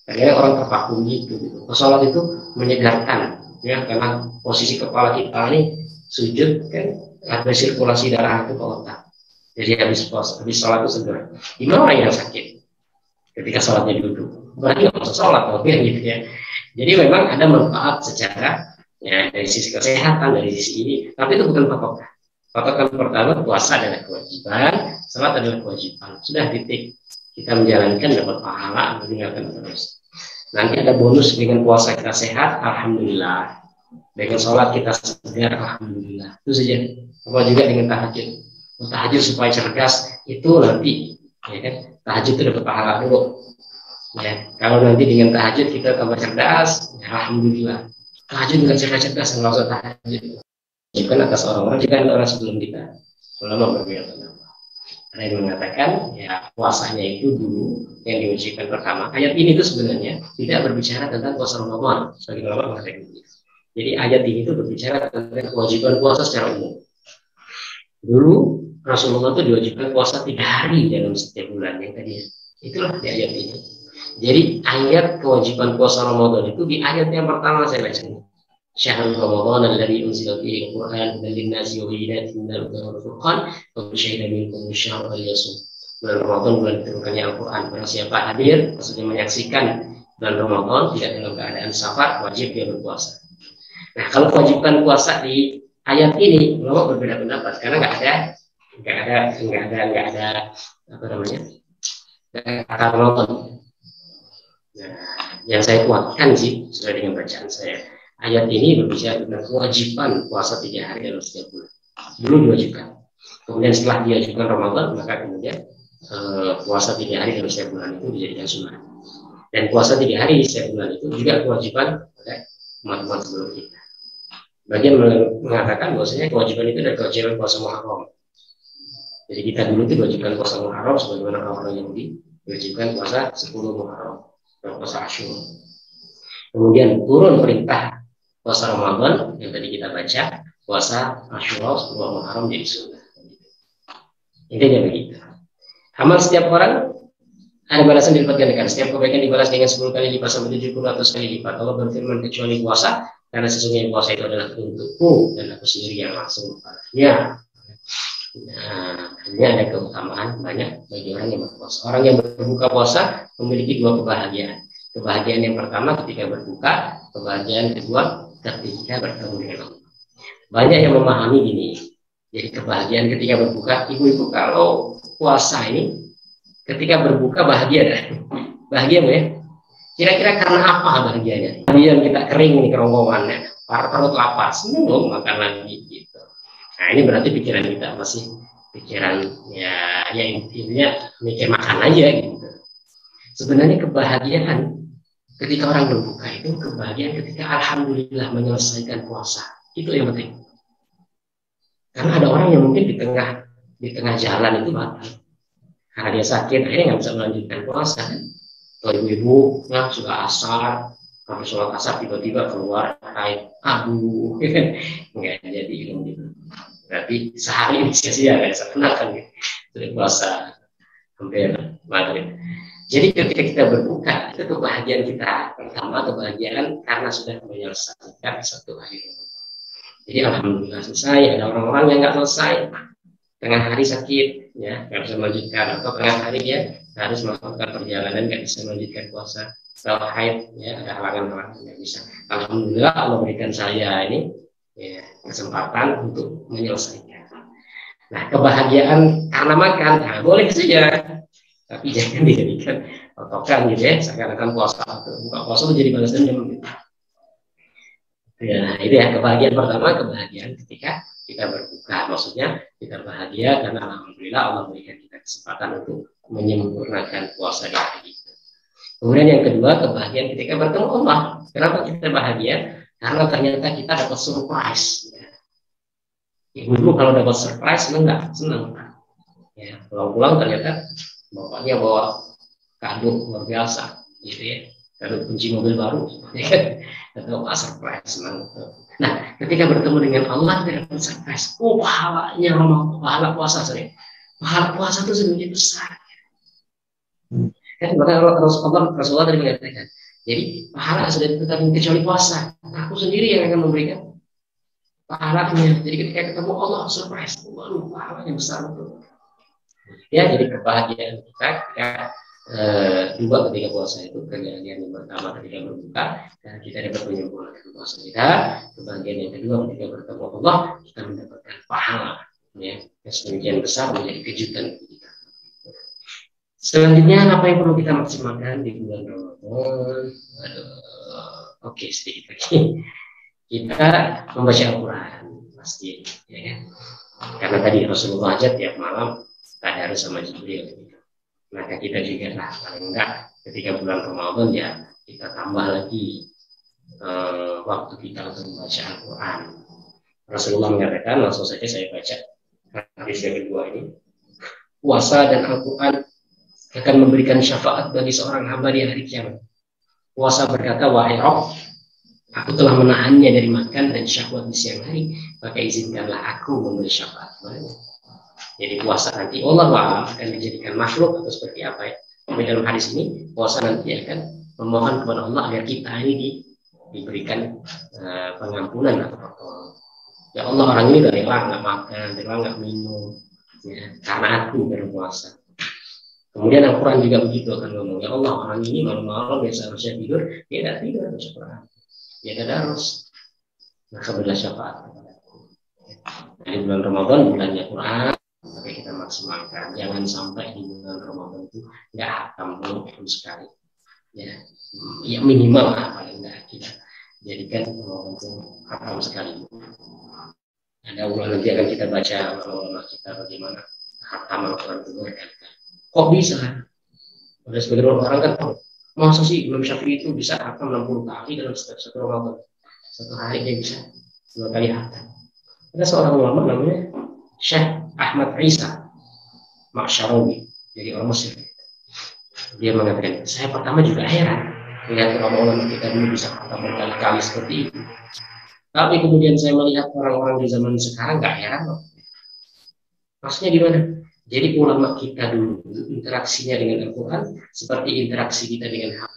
Karena orang terpaku gitu. Sholat itu menyegarkan, ya karena posisi kepala kita ini sujud kan ada sirkulasi darah itu ke otak. Jadi habis sholat itu segar. Gimana orang yang sakit ketika sholatnya duduk? Berarti nggak usah sholat, mungkin gitu ya. Jadi memang ada manfaat secara ya dari sisi kesehatan, dari sisi ini. Tapi itu bukan patokan. Patokan pertama puasa adalah kewajiban, sholat adalah kewajiban. Sudah titik. Kita menjalankan dapat pahala, meninggalkan terus. Nanti ada bonus dengan puasa kita sehat, alhamdulillah. Dengan sholat kita segar, alhamdulillah. Itu saja. Apa juga dengan tahajud. Tahajud supaya cerdas itu nanti, ya kan? Tahajud itu dapat pahala dulu. Ya, kalau nanti dengan tahajud kita tambah cerdas, ya alhamdulillah. Tahajud dengan cerdas-cerdas, nggak usah tahajud. Bukan atas orang-orang, jika ada orang sebelum kita. Ulama berbeda pendapat. Ada yang mengatakan, ya puasanya itu dulu yang diwajibkan pertama. Ayat ini tuh sebenarnya tidak berbicara tentang puasa Ramadan. Sebagai ulama mengatakan begitu. Jadi ayat ini itu berbicara tentang kewajiban puasa secara umum. Dulu Rasulullah itu diwajibkan puasa 3 hari dalam setiap bulan yang tadi. Itulah di ayat ini. Jadi ayat kewajiban puasa Ramadan itu di ayat yang pertama saya baca ini. Syahrul Ramadan alladzi unzila fihi al-Qur'an hudan lin-nasi wa bayyinatin minal huda wal furqan faman syahida minkum ash-shahra falyasum. Bulan Ramadan bulan diturunkannya Al-Qur'an. Barang siapa hadir, maksudnya menyaksikan bulan Ramadan tidak dalam keadaan safar, wajib dia berpuasa. Nah, kalau kewajiban puasa di ayat ini ulama berbeda pendapat karena nggak ada apa namanya kata Ramadan. Nah, yang saya kuatkan sih sesuai dengan bacaan saya, ayat ini berbicara tentang kewajiban puasa 3 hari dalam setiap bulan. Dulu diwajibkan, kemudian setelah diwajibkan Ramadan maka kemudian puasa 3 hari dalam setiap bulan itu dijadikan sunnah. Dan puasa 3 hari setiap bulan itu juga kewajiban pada umat-umat sebelum kita. Bagian mengatakan bahwasanya kewajiban itu adalah kewajiban puasa Muharram. Jadi kita dulu itu diwajibkan puasa Muharram sebagaimana orang-orang Yahudi diwajibkan puasa 10 Muharram dan puasa Asyura. Kemudian turun perintah puasa Ramadan yang tadi kita baca, puasa Asyura 10 Muharram jadi sunnah. Intinya begitu. Amal setiap orang ada balasan dilipat gandakan. Setiap kebaikan dibalas dengan 10 kali lipat sampai 70 ratus kali lipat. Allah berfirman kecuali puasa, karena sesungguhnya puasa itu adalah untukku dan aku sendiri yang langsung membalasnya. Nah, ini ada keutamaan banyak bagi orang yang berpuasa. Orang yang berbuka puasa memiliki 2 kebahagiaan. Kebahagiaan yang pertama ketika berbuka, kebahagiaan kedua ketika bertemu dengan Allah. Banyak yang memahami gini. Jadi kebahagiaan ketika berbuka, ibu-ibu kalau puasa ini ketika berbuka bahagia, bahagia ya? Kira-kira karena apa bahagianya? Diam kita kering nih kerongkongannya, perut lapar, seneng dong makan lagi gitu. Nah ini berarti pikiran kita masih pikiran ya intinya mikir makan aja gitu. Sebenarnya kebahagiaan ketika orang berbuka itu kebahagiaan ketika alhamdulillah menyelesaikan puasa. Itu yang penting. Karena ada orang yang mungkin di tengah jalan itu mati. Karena dia sakit, akhirnya nggak bisa melanjutkan puasa. Kalau ibu-ibu ya, sudah asar, habis sholat asar tiba-tiba keluar air, aduh, nggak jadi gitu. Berarti sehari ini sia-sia, nggak bisa kenakan gitu. Sudah puasa hampir maghrib. Jadi ketika kita berbuka, itu kebahagiaan kita. Pertama kebahagiaan karena sudah menyelesaikan satu hari. Jadi alhamdulillah selesai. Ada orang-orang yang nggak selesai, tengah hari sakit, ya nggak bisa melanjutkan, atau tengah hari dia harus melakukan perjalanan nggak bisa melanjutkan puasa, atau haid, ya ada halangan-halangan nggak bisa. Alhamdulillah Allah berikan saya ini ya, kesempatan untuk menyelesaikan. Nah kebahagiaan karena makan, nah, boleh saja, tapi jangan dijadikan patokan gitu ya. Seakan-akan puasa buka puasa itu jadi balas dendam gitu. Ya, itu ya kebahagiaan pertama, kebahagiaan ketika kita berbuka, maksudnya kita bahagia karena alhamdulillah Allah berikan kita kesempatan untuk menyempurnakan puasa di hari itu. Kemudian yang kedua, kebahagiaan ketika bertemu Allah. Kenapa kita bahagia? Karena ternyata kita dapat surprise. Ibu kalau dapat surprise senang. Ya, pulang-pulang ternyata bapaknya bawa kado luar biasa, gitu ya. Kado kunci mobil baru, atau surprise senang. Nah, ketika bertemu dengan Allah kita dapat surprise. Oh, pahala puasa sorry. Pahala puasa itu sebenarnya besar. Kan maka Rasulullah tadi mengatakan, jadi pahala sudah ditentukan kecuali puasa. Aku sendiri yang akan memberikan pahalanya. Jadi ketika ketemu Allah surprise, waduh pahalanya besar betul. Ya, jadi kebahagiaan kita dua ketika puasa itu kebahagiaan yang pertama ketika berbuka dan kita dapat menyempurnakan puasa kita. Kebahagiaan yang kedua ketika bertemu Allah kita mendapatkan pahala ya yang sedemikian besar menjadi kejutan kita. Selanjutnya apa yang perlu kita maksimalkan di bulan Ramadan? Oke, sedikit lagi. kita membaca Al-Quran pasti, ya kan? Karena tadi Rasulullah aja tiap malam tadarus sama Jibril. Maka kita juga lah paling enggak ketika bulan Ramadan ya kita tambah lagi waktu kita untuk membaca Al-Quran. Rasulullah mengatakan, langsung saja saya baca hadis yang kedua ini, puasa dan Al-Quran akan memberikan syafaat bagi seorang hamba di hari kiamat. Puasa berkata, wahai Rabb, aku telah menahannya dari makan dan syahwat di siang hari, maka izinkanlah aku memberi syafaat kepadanya. Jadi puasa nanti Allah akan dijadikan makhluk atau seperti apa ya. Tapi dalam hadis ini puasa nanti akan memohon kepada Allah agar kita ini diberikan pengampunan atau pertolongan. Ya Allah, orang ini udah rela nggak makan, rela nggak minum, ya, karena aku berpuasa. Kemudian Al-Quran juga begitu akan ngomong, ya Allah, orang ini malam-malam biasa harusnya tidur, dia tidak tidur baca Quran, dia tadarus, maka berilah syafaat kepadaku. Di bulan Ramadan bulannya Quran, maka kita maksimalkan. Jangan sampai di bulan Ramadan itu nggak hatam pun sekali. Ya minimal lah paling nggak kita jadikan Ramadan itu hatam sekali. Ada ulang nanti akan kita baca ulama kita bagaimana hatam Al-Quran itu berkali-kali. Kok bisa? Ada sebagian orang kan, masa sih Imam Syafi'i itu bisa hatam 60 kali dalam satu Ramadan. Satu hari dia bisa 2 kali hatam. Ada seorang ulama namanya Syekh Ahmad Isa Ma'syarawi, jadi orang Mesir. Dia mengatakan, saya pertama juga heran melihat ulama-ulama kita dulu bisa hatam berkali-kali seperti itu. Tapi kemudian saya melihat orang-orang di zaman sekarang nggak heran loh. Maksudnya gimana? Jadi ulama kita dulu interaksinya dengan Al-Quran seperti interaksi kita dengan HP.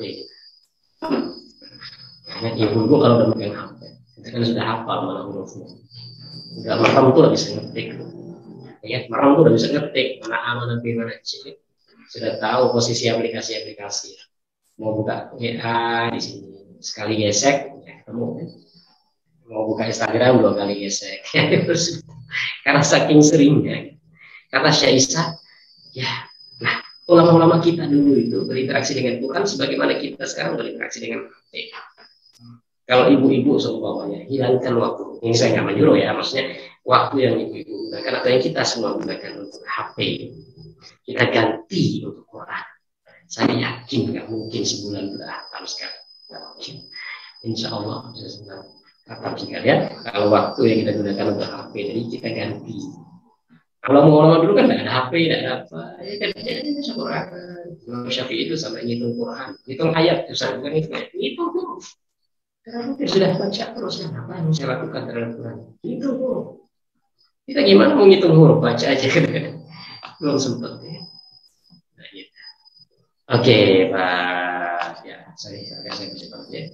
Karena ibu-ibu kalau udah megang HP, kita kan sudah hafal mana hurufnya. Udah merem tuh udah bisa ngetik. Ya, merem tuh udah bisa ngetik mana A, mana B, mana C. Sudah tahu posisi aplikasi-aplikasi. Mau buka WA di sini, sekali gesek, ya ketemu. Mau buka Instagram 2 kali gesek. Karena saking seringnya. Kata Syekh Isa, ya, nah ulama-ulama kita dulu itu berinteraksi dengan Quran sebagaimana kita sekarang berinteraksi dengan HP. Kalau ibu-ibu seumpamanya hilangkan waktu, ini saya nggak menyuruh ya, maksudnya waktu yang ibu-ibu gunakan atau yang kita semua gunakan untuk HP, kita ganti untuk Quran. Saya yakin nggak mungkin sebulan sudah hatam sekali, nggak mungkin. Insya Allah bisa sebulan hatam sekali ya. Kalau waktu yang kita gunakan untuk HP, jadi kita ganti. Kalau ulama dulu kan tidak ada HP, tidak ada apa, ya kan jadi baca Quran. Imam Syafi'i itu sampai ngitung Quran, ngitung ayat, bukan ngitung huruf. Karena dia sudah baca terus kan apa yang saya lakukan terhadap Quran? Ngitung huruf. Kita gimana mau ngitung huruf, baca aja kan? Belum sempat ya. Nah, gitu. Oke, Pak. Ya, saya bisa ya.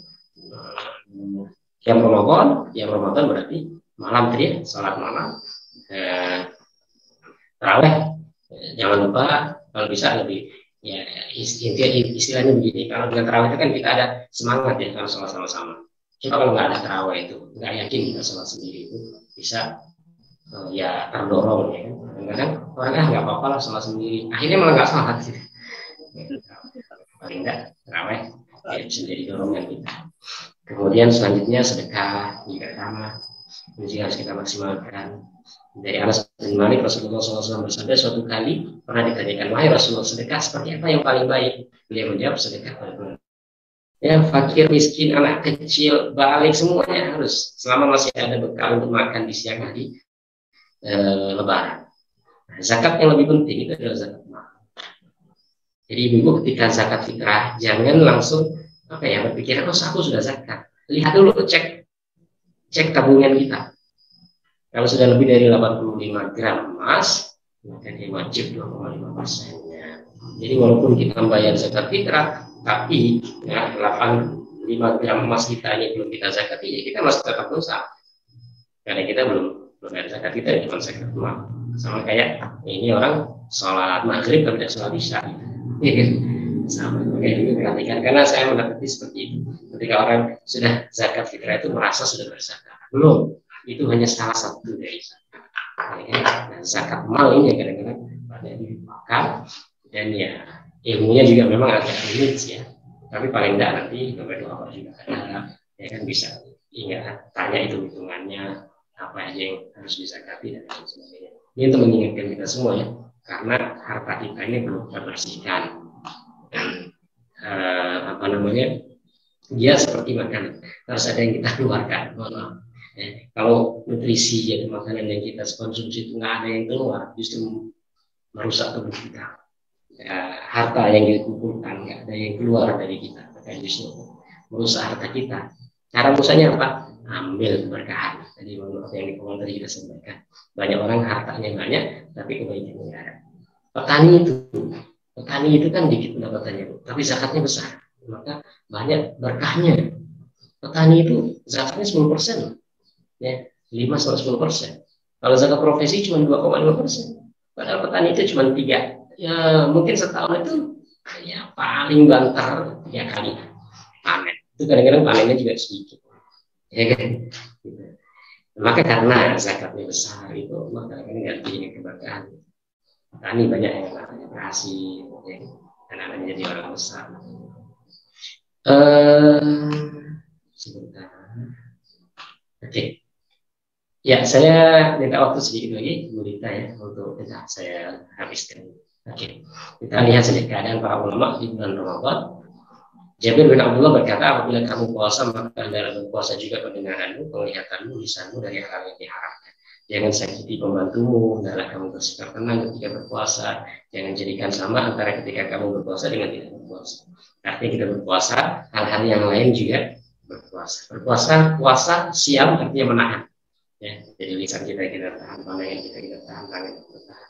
Yang Ramadan berarti malam tadi ya, salat malam. Taraweh, jangan lupa kalau bisa lebih ya istilahnya begini, kalau dengan taraweh itu kan kita ada semangat ya kalau sholat sama-sama. Kita kalau nggak ada taraweh itu nggak yakin kita sholat sendiri itu bisa ya terdorong ya kan. Kadang-kadang orang nggak apa-apa lah sholat sendiri, akhirnya malah nggak sholat gitu. Paling nggak taraweh ya bisa jadi dorongan kita. Kemudian selanjutnya sedekah juga sama, ini harus kita maksimalkan. Dari Anas bin Malik, Rasulullah SAW bersabda, suatu kali pernah ditanyakan, wahai Rasulullah, sedekah seperti apa yang paling baik? Beliau menjawab, sedekah pada bulan. Ya, fakir, miskin, anak kecil, balik, semuanya harus. Selama masih ada bekal untuk makan di siang hari Lebaran. Nah, zakat yang lebih penting itu adalah zakat mal. Jadi ibu ketika zakat fitrah, jangan langsung berpikiran, oh aku sudah zakat. Lihat dulu, cek tabungan kita. Kalau sudah lebih dari 85 gram emas, maka dia wajib 2,5%-nya. Jadi walaupun kita membayar zakat fitrah, tapi ya, 85 gram emas kita ini belum kita zakati, ya kita masih tetap dosa. Karena kita belum bayar zakat kita, cuma zakat mal. Sama kayak ini orang sholat maghrib tapi tidak sholat isya. Sama kayak ini perhatikan. Karena saya mendapati seperti itu. Ketika orang sudah zakat fitrah itu merasa sudah berzakat. Belum. Itu hanya salah satu dari zakat. Nah, zakat mal ini kadang-kadang banyak dilupakan dan ya ilmunya juga memang agak rumit ya. Tapi paling tidak nanti nomor 2 juga ada ya kan bisa ingat, tanya itu hitungannya apa aja yang harus disakati dan lain sebagainya. Ini untuk mengingatkan kita semua ya, karena harta kita ini perlu kita bersihkan. Dan apa namanya, dia seperti makanan, harus ada yang kita keluarkan. Kalau nutrisi atau makanan yang kita konsumsi itu nggak ada yang keluar, justru merusak tubuh kita. Harta yang dikumpulkan nggak ada yang keluar dari kita, maka justru merusak harta kita. Cara rusaknya apa? Ambil keberkahan. Jadi menurut yang di komentar kita sampaikan, banyak orang hartanya banyak, tapi kebaikannya nggak ada. Petani itu kan dikit pendapatannya, tapi zakatnya besar, maka banyak berkahnya. Petani itu zakatnya 10%, ya 5-10%. Kalau zakat profesi cuma 2,5%. Padahal petani itu cuma 3. Ya mungkin setahun itu ya paling banter 3 kali panen. Itu kadang-kadang panennya juga sedikit, ya kan? Maka karena zakatnya besar itu, maka ini ganti ini keberkahan. Petani banyak yang anaknya berhasil, ya, dan anaknya jadi orang besar. Sebentar. Oke. Ya, saya minta waktu sedikit lagi, Bu Rita ya, untuk saya habiskan. Oke. Kita lihat saja keadaan para ulama di bulan Ramadan. Jabir bin Abdullah berkata, apabila kamu puasa, maka hendaklah berpuasa juga pendengaranmu, penglihatanmu, lisanmu dari hal yang diharamkan. Jangan sakiti pembantumu, hendaklah kamu bersikap tenang ketika berpuasa. Jangan jadikan sama antara ketika kamu berpuasa dengan tidak berpuasa. Artinya kita berpuasa, hal-hal yang lain juga berpuasa. Puasa siam artinya menahan. Ya, jadi lisan kita tahan, pandangan kita tahan, tangan kita tahan.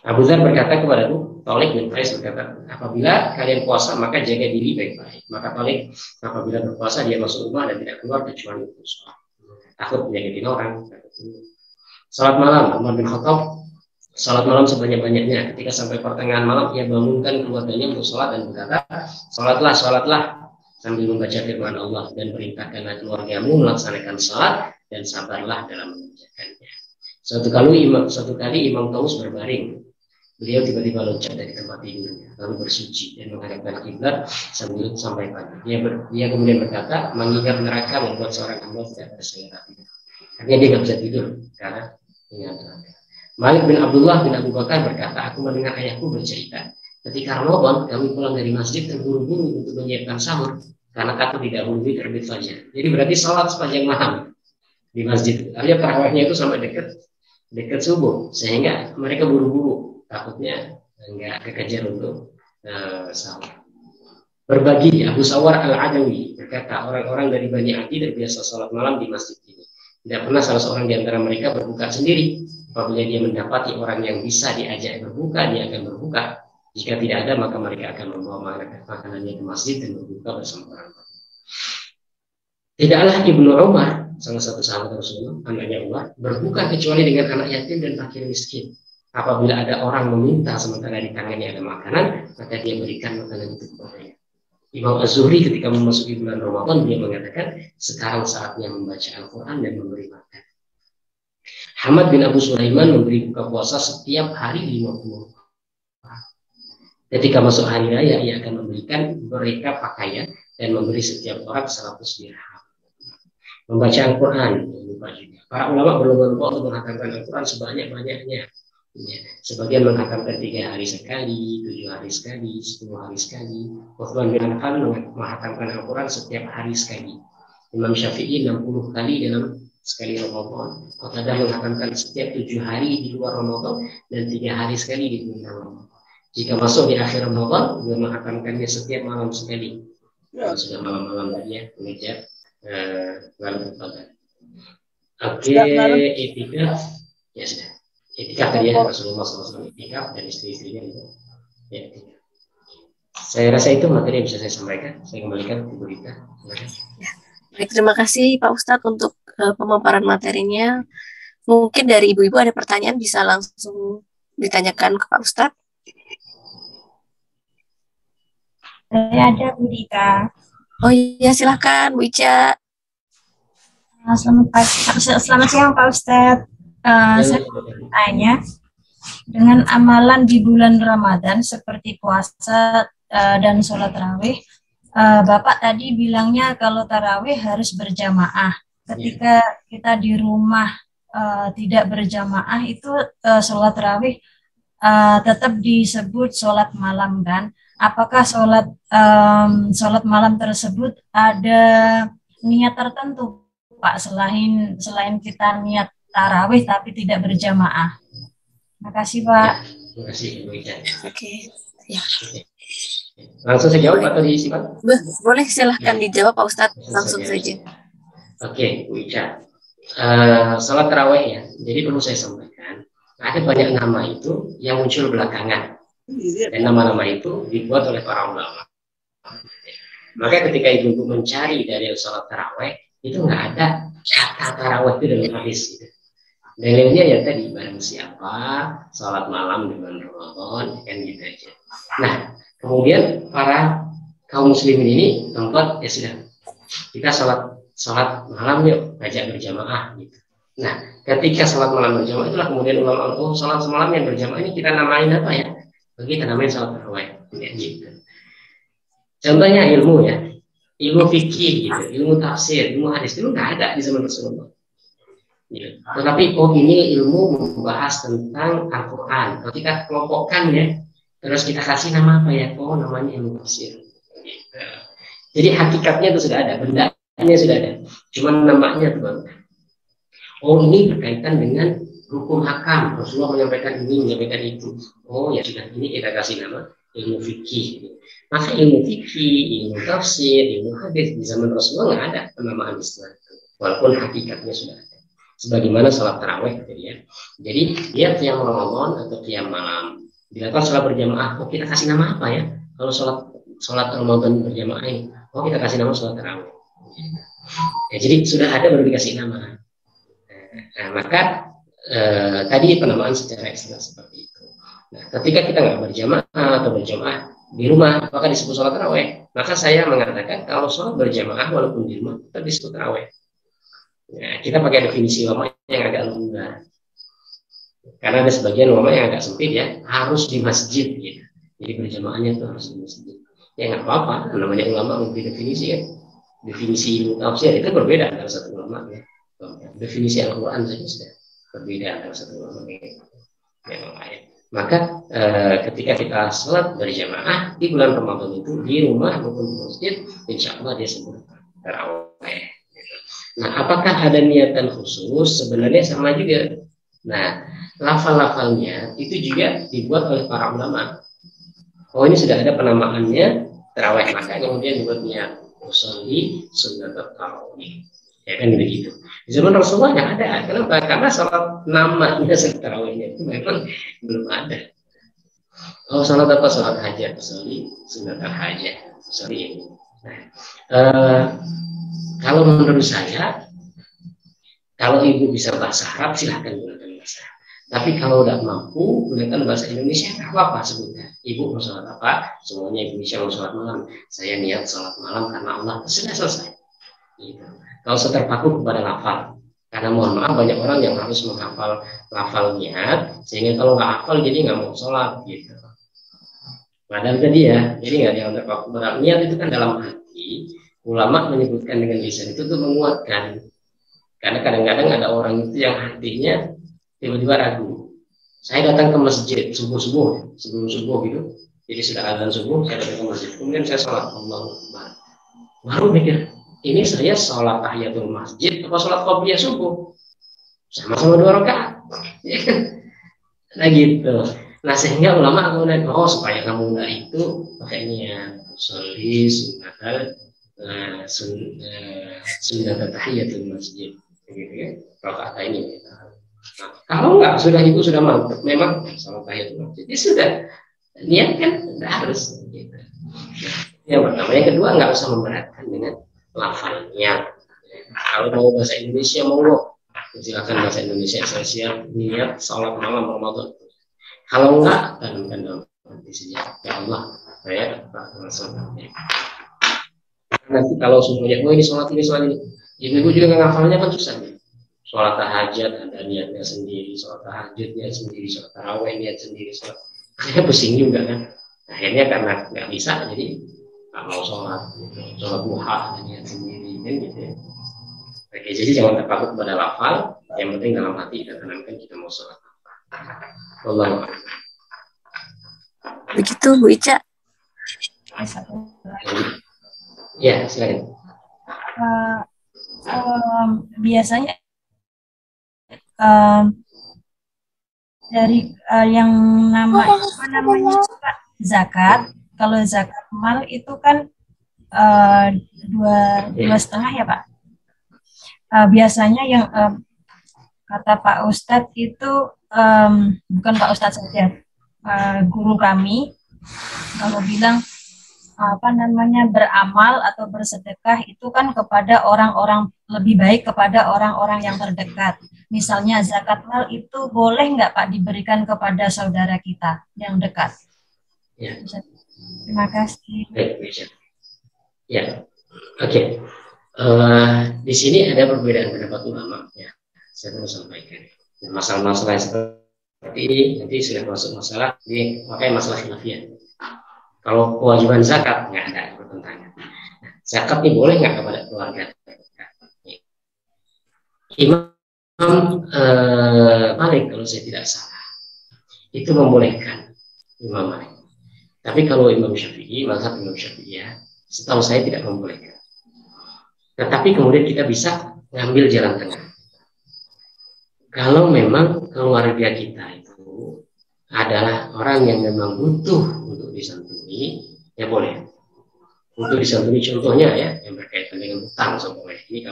Abu Dzar berkata kepadaku, Talik bin Qais berkata, apabila kalian puasa maka jaga diri baik-baik. Maka Talik apabila berpuasa dia masuk rumah dan tidak keluar kecuali untuk sholat. Takut menyakitin orang. Salat malam, Umar bin Khattab salat malam sebanyak-banyaknya. Ketika sampai pertengahan malam ia bangunkan keluarganya untuk sholat dan berkata, sholatlah sambil membaca firman Allah dan perintahkanlah keluargamu melaksanakan sholat dan sabarlah dalam mengerjakannya. Suatu kali Imam Taus berbaring. Beliau tiba-tiba loncat dari tempat tidurnya, lalu bersuci dan menghadapkan kiblat sampai pagi. Dia kemudian berkata, mengingat neraka membuat seorang hamba tidak berselera. Artinya dia nggak bisa tidur karena ingat neraka. Malik bin Abdullah bin Abu Bakar berkata, aku mendengar ayahku bercerita, ketika Ramadan kami pulang dari masjid terburu-buru untuk menyiapkan sahur karena takut didahului terbit fajar. Jadi berarti sholat sepanjang malam di masjid. Artinya tarawihnya itu sampai dekat subuh, sehingga mereka buru-buru, takutnya nggak kekejar untuk sahur. Berbagi, Abu Sawar Al-Adawi berkata, orang-orang dari Bani Adi terbiasa sholat malam di masjid ini. Tidak pernah salah seorang di antara mereka berbuka sendiri. Apabila dia mendapati orang yang bisa diajak berbuka, dia akan berbuka. Jika tidak ada, maka mereka akan membawa makanannya ke masjid dan berbuka bersama orang. Tidaklah Ibnu Umar, salah satu sahabat Rasulullah, anaknya Umar, berbuka kecuali dengan anak yatim dan fakir miskin. Apabila ada orang meminta sementara di tangannya ada makanan, maka dia berikan makanan itu kepadanya. Imam Az-Zuhri ketika memasuki bulan Ramadan, dia mengatakan, sekarang saatnya membaca Al-Quran dan memberi makan. Hamad bin Abu Sulaiman memberi buka puasa setiap hari 50. Ketika masuk hari raya, ia akan memberikan mereka pakaian dan memberi setiap orang 100 dirham. Membaca Al-Quran, lupa juga. Para ulama berlomba-lomba untuk menghatamkan Al-Quran sebanyak-banyaknya. Ya, sebagian menghatamkan 3 hari sekali, 7 hari sekali, 10 hari sekali. Uthman bin Affan menghatamkan Al-Quran setiap hari sekali. Imam Syafi'i 60 kali dalam sekali Ramadan. Qatadah menghatamkan setiap 7 hari di luar Ramadan dan 3 hari sekali di bulan Ramadan. Jika masuk di akhir Ramadan, dia menghatamkannya setiap malam sekali. Kalau sudah malam-malam tadi ya, mengejar lalu berpada. Oke, etika, ya sudah. Etika tadi ya, Rasulullah SAW etika dan istri-istrinya itu. Ya, etika. Saya rasa itu materi yang bisa saya sampaikan. Saya kembalikan ke Bu Rita. Baik, terima kasih Pak Ustadz untuk pemaparan materinya. Mungkin dari ibu-ibu ada pertanyaan bisa langsung ditanyakan ke Pak Ustadz. Saya ada Bu Rita. Oh iya, silahkan Bu Ica. Selamat siang Pak Ustadz. Saya bertanya, dengan amalan di bulan Ramadan seperti puasa dan sholat tarawih, Bapak tadi bilangnya kalau tarawih harus berjamaah. ketika kita di rumah tidak berjamaah itu sholat tarawih tetap disebut sholat malam kan? Apakah sholat malam tersebut ada niat tertentu, Pak, selain kita niat tarawih tapi tidak berjamaah? Terima kasih, Pak. Terima kasih, Bu Ica. Oke, ya. Langsung saya jawab atau disimpan? Boleh, silahkan dijawab Pak Ustadz, langsung saja. Oke, Bu Ica. Salat tarawih ya. Jadi perlu saya sampaikan, ada banyak nama itu yang muncul belakangan. Dan nama-nama itu dibuat oleh para ulama. Maka ketika ibu mencari dari salat tarawih, itu nggak ada kata tarawih itu dalam hadis. Gitu. Dalilnya ya tadi, barang siapa salat malam di bulan Ramadan, kan gitu aja. Nah, kemudian para kaum muslimin ini tempat ya sudah, kita salat malam yuk, ajak berjamaah gitu. Nah, ketika salat malam berjamaah itulah kemudian ulama salat semalam yang berjamaah ini kita namain apa ya? Kita namain salat tarawih gitu. Contohnya ilmu ya, ilmu fikih gitu, ilmu tafsir, ilmu hadis itu nggak ada di zaman Rasulullah. Gitu. Tetapi ini ilmu membahas tentang Al-Quran. Kalau kita kelompokkan ya, terus kita kasih nama apa ya? Namanya ilmu tafsir. Gitu. Jadi hakikatnya itu sudah ada, bendanya sudah ada. Cuma namanya itu baru. Ini berkaitan dengan hukum hakam. Rasulullah menyampaikan ini, menyampaikan itu. Ya sudah, ini kita kasih nama ilmu fikih. Maka ilmu fikih, ilmu tafsir, ilmu hadis di zaman Rasulullah nggak ada penamaan istilah. Walaupun hakikatnya sudah ada. Sebagaimana sholat tarawih gitu ya. Jadi dia qiyam Ramadan atau qiyam malam. Dilakukan sholat berjamaah, kita kasih nama apa ya? Kalau sholat Ramadan berjamaah ini, kita kasih nama sholat tarawih. Ya, jadi sudah ada baru dikasih nama. Maka tadi penamaan secara istilah seperti itu. Nah, ketika kita nggak berjamaah atau berjamaah di rumah, maka disebut sholat tarawih. Maka saya mengatakan kalau sholat berjamaah walaupun di rumah tetap disebut tarawih. Ya, kita pakai definisi ulama yang agak longgar. Karena ada sebagian ulama yang agak sempit ya, harus di masjid gitu. Jadi berjamaahnya itu harus di masjid. Ya nggak apa-apa, namanya ulama memberi definisi ya. Definisi ilmu tafsir itu berbeda antara satu ulama ya. Definisi Al-Quran saja sudah berbeda antara satu ulama yang lain. Maka ketika kita sholat berjamaah di bulan Ramadan itu di rumah maupun di masjid, insya Allah dia sebut tarawih. Nah, apakah ada niatan khusus? Sebenarnya sama juga. Nah, lafal-lafalnya itu juga dibuat oleh para ulama. Ini sudah ada penamaannya tarawih, maka kemudian dibuat niat usolli sunat tarawih. Ya kan begitu. Di zaman Rasulullah nggak ada. Kenapa? Karena sholat namanya sholat tarawihnya itu memang belum ada. Sholat apa? Sholat hajat, usolli sunat hajat, usolli. Nah, kalau menurut saya, kalau ibu bisa bahasa Arab, silahkan gunakan bahasa Arab. Tapi kalau tidak mampu, gunakan bahasa Indonesia, nggak apa-apa sebutnya. Ibu mau sholat apa? Semuanya Indonesia mau sholat malam. Saya niat sholat malam karena Allah. Sudah selesai. Gitu. Kalau terpaku kepada lafal. Karena mohon maaf, banyak orang yang harus menghafal lafal niat, sehingga kalau nggak hafal, jadi nggak mau sholat. Gitu. Padahal tadi ya, jadi nggak yang terpaku kepada niat itu kan dalam hati. Ulama menyebutkan dengan lisan itu tuh menguatkan. Karena kadang-kadang ada orang itu yang hatinya tiba-tiba ragu. Saya datang ke masjid subuh-subuh, sebelum subuh gitu. Jadi sudah azan subuh, saya datang ke masjid. Kemudian saya sholat Allahu Akbar. Baru mikir, ini saya sholat tahiyatul masjid atau sholat qobliyah subuh? Sama-sama 2 rakaat. Nah gitu. Nah sehingga ulama kemudian, supaya kamu enggak itu, makanya sholli sunnatal sunat tahiyatul masjid gitu ya, rakaat ini. Nah, kalau enggak ibu sudah mantap memang salat tahiyatul masjid ya sudah niat kan tidak harus gitu. Yang pertama, yang kedua nggak usah memberatkan dengan lafalnya. Kalau mau bahasa Indonesia monggo, silakan bahasa Indonesia, saya siap niat salat malam Ramadan. Kalau enggak tanamkan dalam hati saja, ya Allah saya akan salat. Nanti kalau semuanya, ini sholat ini, ibu juga nggak ngafalnya kan susah nih. Sholat tahajud ada niatnya sendiri, sholat tahajudnya sendiri, sholat tarawih niat sendiri, akhirnya pusing juga kan. Akhirnya karena nggak bisa, jadi nggak mau sholat, gitu. Sholat duha niat sendiri, kan gitu ya. Oke, jadi jangan terpaku kepada lafal, yang penting dalam hati kita tanamkan kita mau sholat apa. Allah. Begitu Bu Ica. Ya, silakan. Biasanya dari yang namanya zakat. Kalau zakat mal itu kan 2,5 ya Pak. Biasanya yang kata Pak Ustadz itu bukan Pak Ustadz saja, guru kami kalau bilang beramal atau bersedekah itu kan kepada orang-orang, lebih baik kepada orang-orang yang terdekat. Misalnya zakat mal itu boleh nggak Pak diberikan kepada saudara kita yang dekat? Ya. Terima kasih. Ya, oke. Di sini ada perbedaan pendapat ulama. Ya, saya perlu sampaikan. Masalah-masalah seperti ini nanti sudah masuk masalah masalah khilafiyah. Kalau kewajiban zakat nggak ada pertentangan. Nah, zakat ini boleh nggak kepada keluarga? Imam Malik kalau saya tidak salah itu membolehkan Imam Malik. Tapi kalau Imam Syafi'i, mazhab Imam Syafi'i ya, setahu saya tidak membolehkan. Tetapi kemudian kita bisa ngambil jalan tengah. Kalau memang keluarga kita itu adalah orang yang memang butuh untuk disantuni, ya boleh. Untuk disantuni contohnya ya, yang berkaitan dengan hutang soalnya. Ini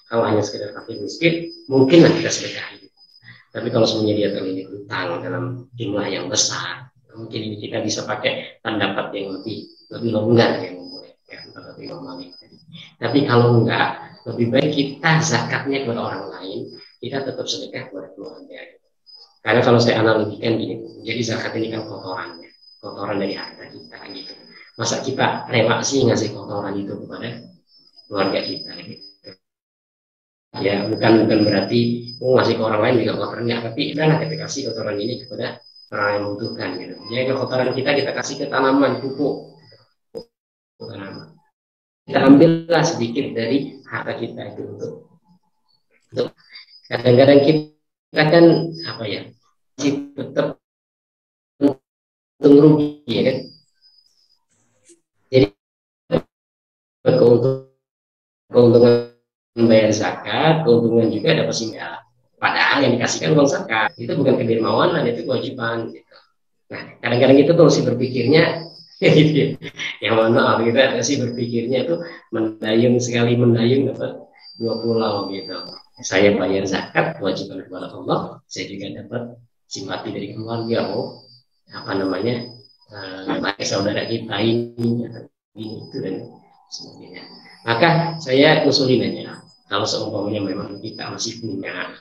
kalau hanya sekedar fakir miskin, mungkinlah kita sedekahi. Tapi kalau semuanya dia terlilit hutang dalam jumlah yang besar, mungkin ini kita bisa pakai pendapat yang lebih longgar yang membolehkan pendapat Imam Malik. Tapi kalau enggak, lebih baik kita zakatnya kepada orang lain, kita tetap sedekah kepada keluarga. Karena kalau saya analogikan gini, jadi zakat ini kan kotoran dari harta kita gitu. Masa kita rela sih ngasih kotoran itu kepada keluarga kita gitu. Ya bukan berarti ngasih ke orang lain juga kotorannya, tapi kita kasih kotoran ini kepada orang yang membutuhkan gitu. Jadi kotoran kita kasih ke tanaman, pupuk tanaman. Kita ambillah sedikit dari harta kita itu untuk kadang-kadang kita kan masih tetap untung rugi ya kan. Jadi keuntungan membayar zakat, keuntungan juga dapat singgah. Padahal yang dikasihkan uang zakat itu bukan kedermawanan, itu kewajiban gitu. Nah kadang-kadang kita tuh mesti berpikirnya gitu. Yang mana kita sih berpikirnya itu mendayung dapat 2 pulau gitu. Saya bayar zakat, kewajiban kepada Allah, saya juga dapat simpati dari keluarga, pakai saudara kita ini itu dan sebagainya. Maka saya usulin aja, kalau seumpamanya memang kita masih punya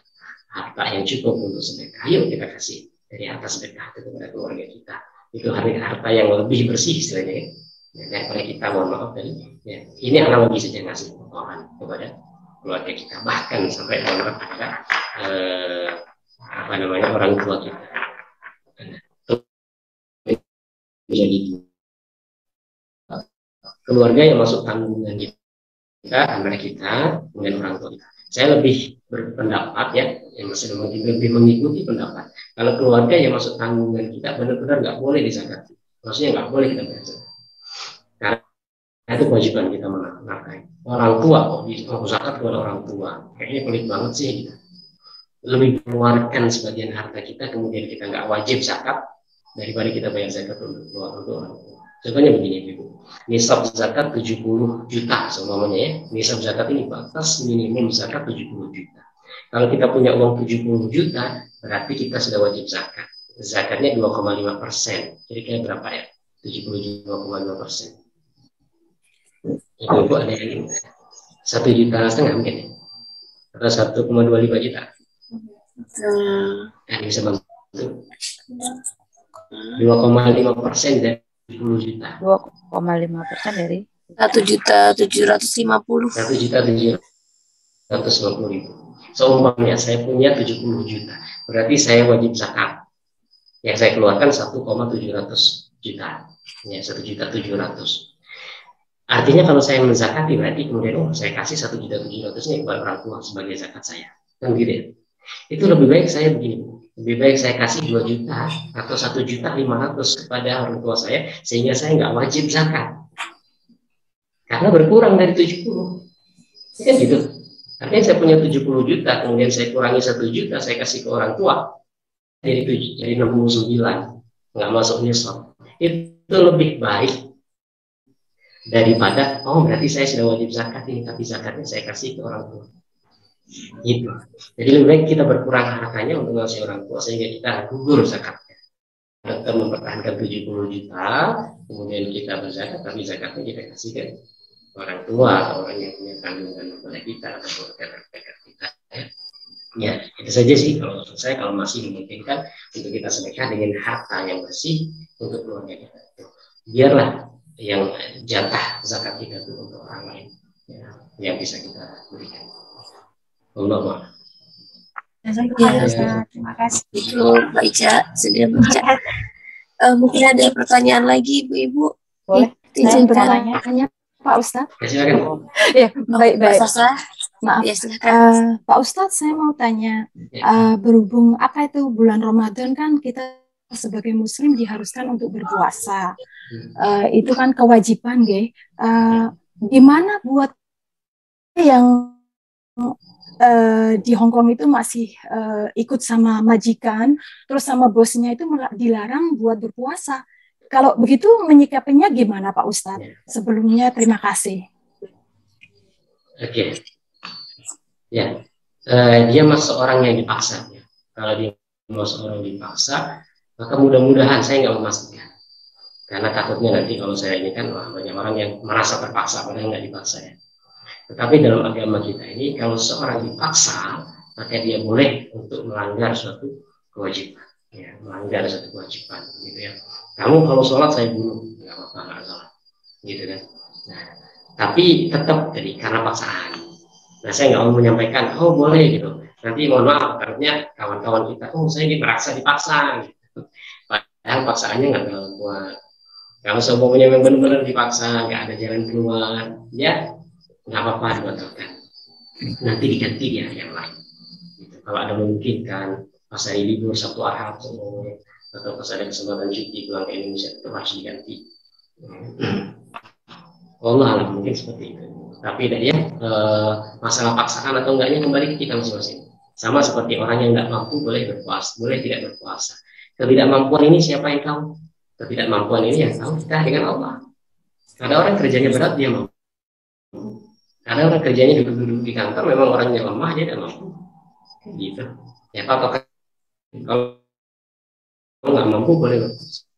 harta yang cukup untuk sedekah, yuk kita kasih dari harta sedekah itu kepada keluarga kita. Itu harta yang lebih bersih istilahnya ya, daripada kita mohon maaf tadi. Ya, ini analogi saja ngasih kotoran kepada keluarga kita, bahkan sampai dalam kepada orang tua kita. Jadi keluarga yang masuk tanggungan kita antara kita dengan orang tua kita. Saya lebih berpendapat ya, yang masih lebih mengikuti pendapat. Kalau keluarga yang masuk tanggungan kita benar-benar nggak boleh disakati. Maksudnya nggak boleh kita bayar zakat. Karena itu kewajiban kita menafkahi. Orang tua kok zakat kepada orang tua, kayaknya pelit banget sih gitu. Lebih mengeluarkan sebagian harta kita kemudian kita nggak wajib zakat daripada kita bayar zakat untuk orang tua. Contohnya begini Ibu, nisab zakat 70 juta semuanya ya. Nisab zakat ini batas minimum zakat 70 juta. Kalau kita punya uang 70 juta, berarti kita sudah wajib zakat. Zakatnya 2,5%. Jadi kira berapa ya? 70 juta 2,5%. Ibu ada yang 1,5 juta mungkin ya? Atau 1,25 juta? Nah, bisa bantu. 2,5% dari 10 juta. 2,5% dari 1.750.000. 1.750.000. Seumpamanya saya punya 70 juta, berarti saya wajib zakat. Yang saya keluarkan 1,700 juta. Ya, 1.700.000. Artinya kalau saya menzakati berarti kemudian saya kasih 1.700.000 kepada orang tua sebagai zakat saya. Kan gitu ya. Itu lebih baik saya begini. Lebih baik saya kasih 2 juta atau 1.500.000 kepada orang tua saya sehingga saya nggak wajib zakat. Karena berkurang dari 70. Kan gitu. Artinya saya punya 70 juta, kemudian saya kurangi 1 juta, saya kasih ke orang tua. Jadi 69. Nggak masuk nisab. Itu lebih baik daripada berarti saya sudah wajib zakat ini, tapi zakatnya saya kasih ke orang tua. Gitu. Jadi lebih baik kita berkurang hartanya untuk ngasih orang tua sehingga kita gugur zakatnya. Kita mempertahankan 70 juta, kemudian kita berzakat, tapi zakatnya kita kasih ke orang tua atau orang yang punya kandungan kepada kita atau keluarga terdekat kita. Ya, itu saja sih kalau menurut saya, kalau masih memungkinkan untuk kita sedekah dengan harta yang bersih untuk keluarga kita. Biarlah yang jatah zakat kita itu untuk orang lain, ya, yang bisa kita berikan. Allah. Ya, terima kasih itu Mbak Ica sudah baca. Mungkin ada pertanyaan lagi Ibu-Ibu? Boleh. Saya bertanya, Pak Ustadz. Ya, silakan. Ya, baik. Sasa. Maaf. Ya, silakan. Pak Ustadz, saya mau tanya, berhubung apa itu bulan Ramadan kan kita sebagai Muslim diharuskan untuk berpuasa. Itu kan kewajiban, gimana buat yang di Hong Kong itu masih ikut sama majikan, terus sama bosnya itu dilarang buat berpuasa. Kalau begitu menyikapinya gimana Pak Ustadz? Sebelumnya terima kasih. Oke. Ya, dia masuk orang yang dipaksa. Ya. Kalau dia masuk orang yang dipaksa, maka mudah-mudahan saya nggak memastikan. Karena takutnya nanti kalau saya ini kan banyak orang yang merasa terpaksa padahal nggak dipaksa ya. Tetapi dalam agama kita ini kalau seorang dipaksa maka dia boleh untuk melanggar suatu kewajiban, ya, melanggar suatu kewajiban, gitu ya. Kamu kalau sholat saya bunuh, nggak apa-apa, nggak salah, gitu kan. Nah, tapi tetap jadi karena paksaan. Nah, saya nggak mau menyampaikan, boleh gitu. Nanti mohon maaf, artinya kawan-kawan kita, saya ini merasa dipaksa, gitu. Padahal paksaannya nggak terlalu kuat. Kalau semuanya memang benar-benar dipaksa, nggak ada jalan keluar, ya nggak apa-apa dibatalkan. Nanti diganti di hari yang lain. Gitu. Kalau ada memungkinkan pas hari libur Sabtu Ahad atau pas ada kesempatan cuti pulang ke Indonesia itu harus diganti. Allah alam mungkin seperti itu. Tapi ya masalah paksaan atau enggaknya kembali ke kita masing-masing. Sama seperti orang yang nggak mampu boleh berpuasa, boleh tidak berpuasa. Ketidakmampuan ini siapa yang tahu? Ketidakmampuan ini yang tahu kita dengan Allah. Ada orang kerjanya berat dia mampu. Ada orang kerjanya duduk-duduk di kantor memang orangnya lemah dia tidak mampu. Gitu. Ya patokan kalau nggak mampu boleh berpuasa.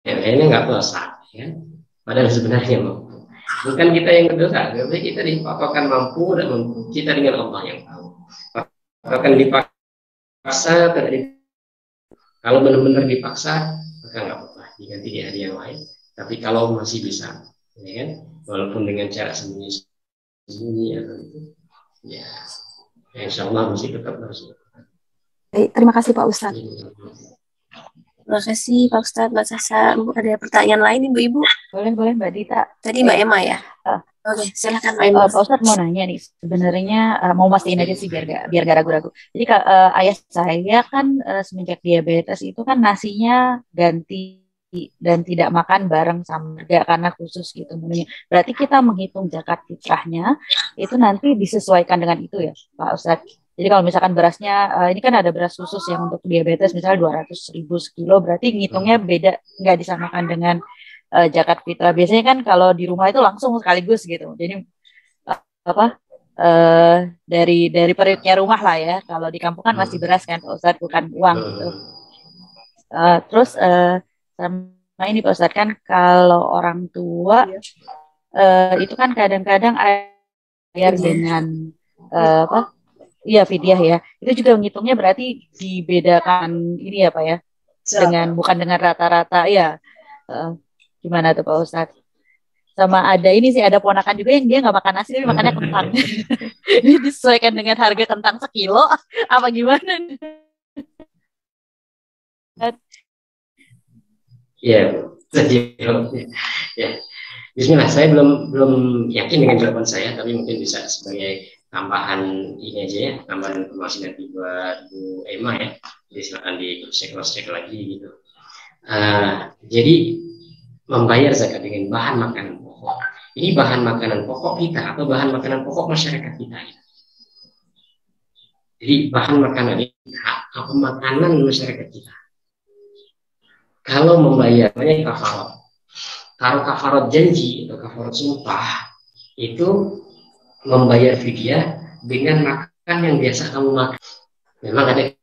Ya kayaknya nggak puasa, ya. Padahal sebenarnya mampu. Bukan kita yang berdosa, tapi kita dipatokan mampu dan mampu. Kita dengan Allah yang tahu. Patokan dipaksa, kalau benar-benar dipaksa maka nggak apa-apa, diganti di hari yang lain. Tapi kalau masih bisa, ya kan, walaupun dengan cara sembunyi atau itu, ya insya Allah masih tetap harus. Baik, terima kasih Pak Ustadz. Terima kasih Pak Ustadz, Mbak Sasa. Ada pertanyaan lain Ibu-Ibu? Boleh Mbak Dita. Tadi Mbak Emma ya? Oke, silakan Mbak Emma. Pak Ustadz mau nanya nih, sebenarnya mau mastiin aja sih biar gak ragu-ragu. Jadi ayah saya kan semenjak diabetes itu kan nasinya ganti dan tidak makan bareng sama keluarga karena khusus gitu menunya. Berarti kita menghitung zakat fitrahnya itu nanti disesuaikan dengan itu ya Pak Ustadz. Jadi kalau misalkan berasnya, ini kan ada beras khusus yang untuk diabetes misalnya 200.000 sekilo, berarti ngitungnya beda, nggak disamakan dengan zakat fitrah. Biasanya kan kalau di rumah itu langsung sekaligus gitu. Jadi dari periuknya rumah lah ya. Kalau di kampung kan masih beras kan Pak Ustadz, bukan uang gitu. Terus sama ini Pak Ustadz kan kalau orang tua itu kan kadang-kadang bayar dengan fidyah ya. Itu juga ngitungnya berarti dibedakan ini ya Pak ya. Bukan dengan rata-rata ya. Gimana tuh Pak Ustadz? Sama ada ini sih, ada ponakan juga yang dia nggak makan nasi tapi makannya kentang. Ini disesuaikan dengan harga kentang sekilo apa gimana? Ya, ya. Bismillah, saya belum yakin dengan jawaban saya, tapi mungkin bisa sebagai tambahan ini aja ya, tambahan informasi nanti buat Bu Emma ya. Jadi silakan di cross check lagi gitu. Jadi membayar zakat dengan bahan makanan pokok. Ini bahan makanan pokok kita atau bahan makanan pokok masyarakat kita. Ya. Jadi bahan makanan kita atau makanan masyarakat kita. Kalau membayarnya kafarat. Kalau kafarat janji atau kafarat sumpah itu membayar fidyah dengan makan yang biasa kamu makan. Memang ada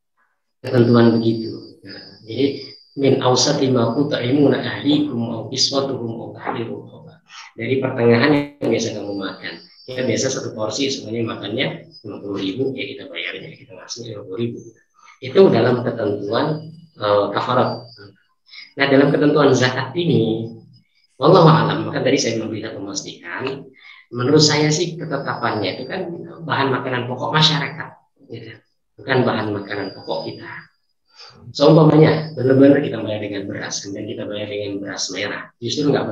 ketentuan begitu. Nah, jadi min awsati ma tut'imuna ahlikum aw kiswatuhum aw tahriru raqabah. Dari pertengahan yang biasa kamu makan. Kita biasa satu porsi semuanya makannya 50.000, ya kita bayarnya kita ngasih 50.000. Itu dalam ketentuan kafarat. Nah, dalam ketentuan zakat ini wallahu a'lam, maka tadi saya bisa memastikan, menurut saya sih ketetapannya itu kan bahan makanan pokok masyarakat, gitu. Bukan bahan makanan pokok kita. Seumpamanya benar-benar kita bayar dengan beras, dan kita bayar dengan beras merah, justru nggak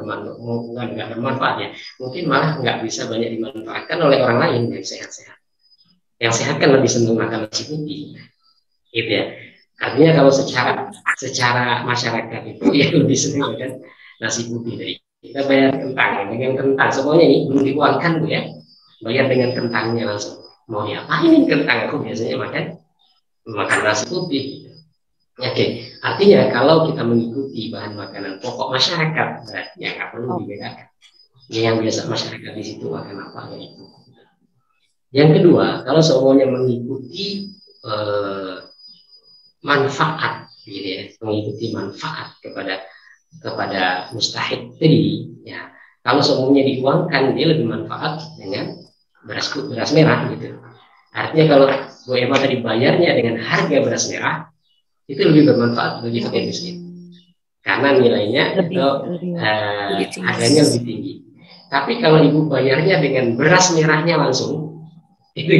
bermanfaat ya. Mungkin malah nggak bisa banyak dimanfaatkan oleh orang lain yang sehat-sehat. Yang sehat kan lebih senang makan nasi putih, gitu ya. Artinya kalau secara masyarakat itu ya lebih senang kan nasi putih dari kita bayar kentang dengan kentang semuanya ini belum diuangkan Bu ya, bayar dengan kentangnya langsung. Mau diapain ini kentang? Aku biasanya makan nasi putih. Oke, artinya kalau kita mengikuti bahan makanan pokok masyarakat, berarti ya nggak perlu dibedakan. Yang biasa masyarakat di situ makan apa itu. Yang kedua, kalau semuanya mengikuti manfaat, gitu ya, mengikuti manfaat kepada mustahik tadi, ya. Kalau semuanya diuangkan, dia lebih manfaat dengan beras merah, gitu. Artinya kalau Bu Emma tadi bayarnya dengan harga beras merah, itu lebih bermanfaat bagi fakir miskin, karena nilainya harganya lebih tinggi. Tapi kalau ibu bayarnya dengan beras merahnya langsung, itu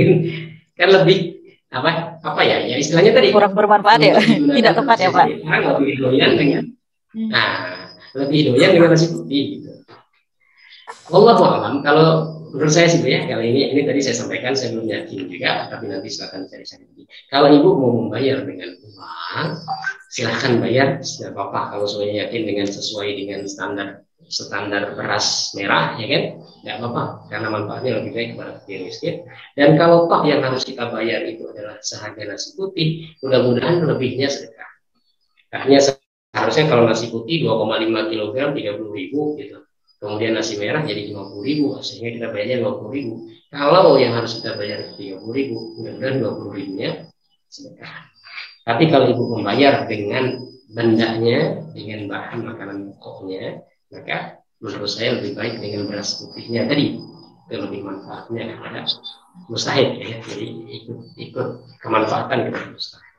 kan lebih apa ya istilahnya tadi kurang bermanfaat ya, tidak tepat ya Pak. Orang lebih doyan dengan lebih doyan dengan nasi putih gitu. Wallahu a'lam. Kalau menurut saya sih ya, kali ini tadi saya sampaikan, saya belum yakin juga, tapi nanti silakan cari saya. Kalau ibu mau membayar dengan uang, silahkan bayar, tidak apa-apa. Kalau semuanya yakin dengan sesuai dengan standar beras merah, ya kan, tidak apa-apa, karena manfaatnya lebih baik kepada fakir miskin. Dan kalau toh yang harus kita bayar itu adalah seharga nasi putih, mudah-mudahan lebihnya sedekah. Artinya harusnya kalau nasi putih 2,5 kg 30.000 gitu. Kemudian nasi merah jadi 50.000, sehingga kita bayarnya 50.000. Kalau yang harus kita bayar 30.000, mudah-mudahan 20.000-nya sedekah. Tapi kalau ibu membayar dengan bendanya, dengan bahan makanan pokoknya, maka menurut saya lebih baik dengan beras putihnya tadi, itu lebih manfaatnya kepada mustahik ya. Jadi ikut kemanfaatan kepada mustahik.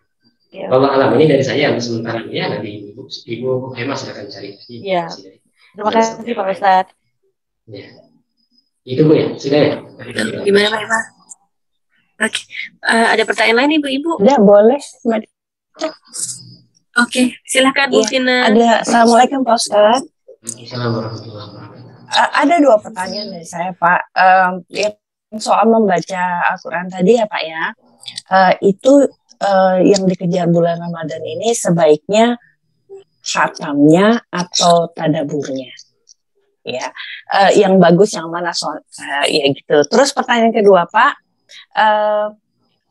Ya. Kalau alam ini dari saya untuk sementara ini ya, nanti ibu Emma silakan cari. Ya. Terima kasih Pak Ustadz. Ya. Itu Bu ya, sudah ya. Gimana Pak Emma? Oke, ada pertanyaan lain Ibu-ibu? Ya boleh. Oke, silakan Bu Vina. Ada. Assalamualaikum Pak Ustadz. Assalamualaikum warahmatullahi wabarakatuh. Ada 2 pertanyaan dari saya Pak. Yang soal membaca Al-Quran tadi ya Pak ya. Itu yang dikejar bulan Ramadan ini sebaiknya khatamnya atau tadaburnya, ya, yang bagus yang mana ya gitu. Terus pertanyaan kedua Pak,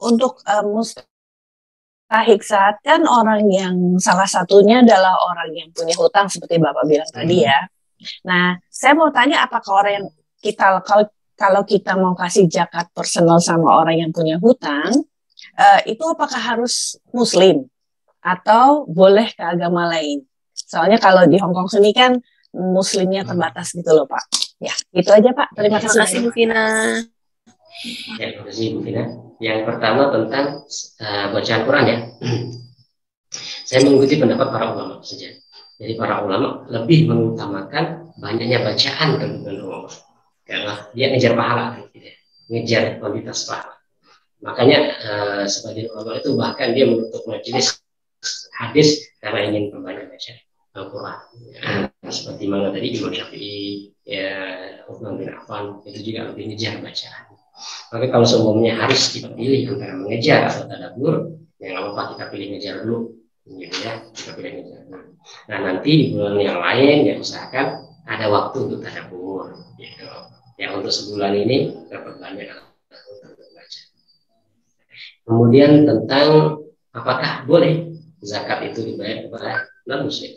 untuk mustahik saat kan orang yang salah satunya adalah orang yang punya hutang seperti Bapak bilang tadi ya. Nah, saya mau tanya apakah orang yang kalau kita mau kasih zakat personal sama orang yang punya hutang, itu apakah harus Muslim? Atau boleh ke agama lain? Soalnya kalau di Hong Kong sini kan Muslimnya terbatas gitu loh Pak. Ya, itu aja Pak. Terima kasih. Terima kasih Bu Vina. Ya, terima kasih Bu Vina. Yang pertama tentang bacaan Quran ya. Saya mengikuti pendapat para ulama saja. Jadi para ulama lebih mengutamakan banyaknya bacaan ke bulan Ramadan, karena dia ngejar pahala, gitu ya. Ngejar kuantitas pahala. Makanya sebagian ulama itu bahkan dia menutup majelis hadis karena ingin membanyak baca Al-Quran. Seperti mana tadi Imam Syafi'i, ya Utsman bin Affan itu juga lebih ngejar bacaan. Tapi kalau seumumnya harus kita pilih antara mengejar atau tadabbur, yang nggak apa-apa kita pilih ngejar dulu, gitu ya, kita pilih ngejar dulu. Nah nanti di bulan yang lain ya usahakan ada waktu untuk tadabbur, gitu. Ya untuk sebulan ini dapat banyak untuk baca. Kemudian tentang apakah boleh zakat itu dibayar kepada non-muslim.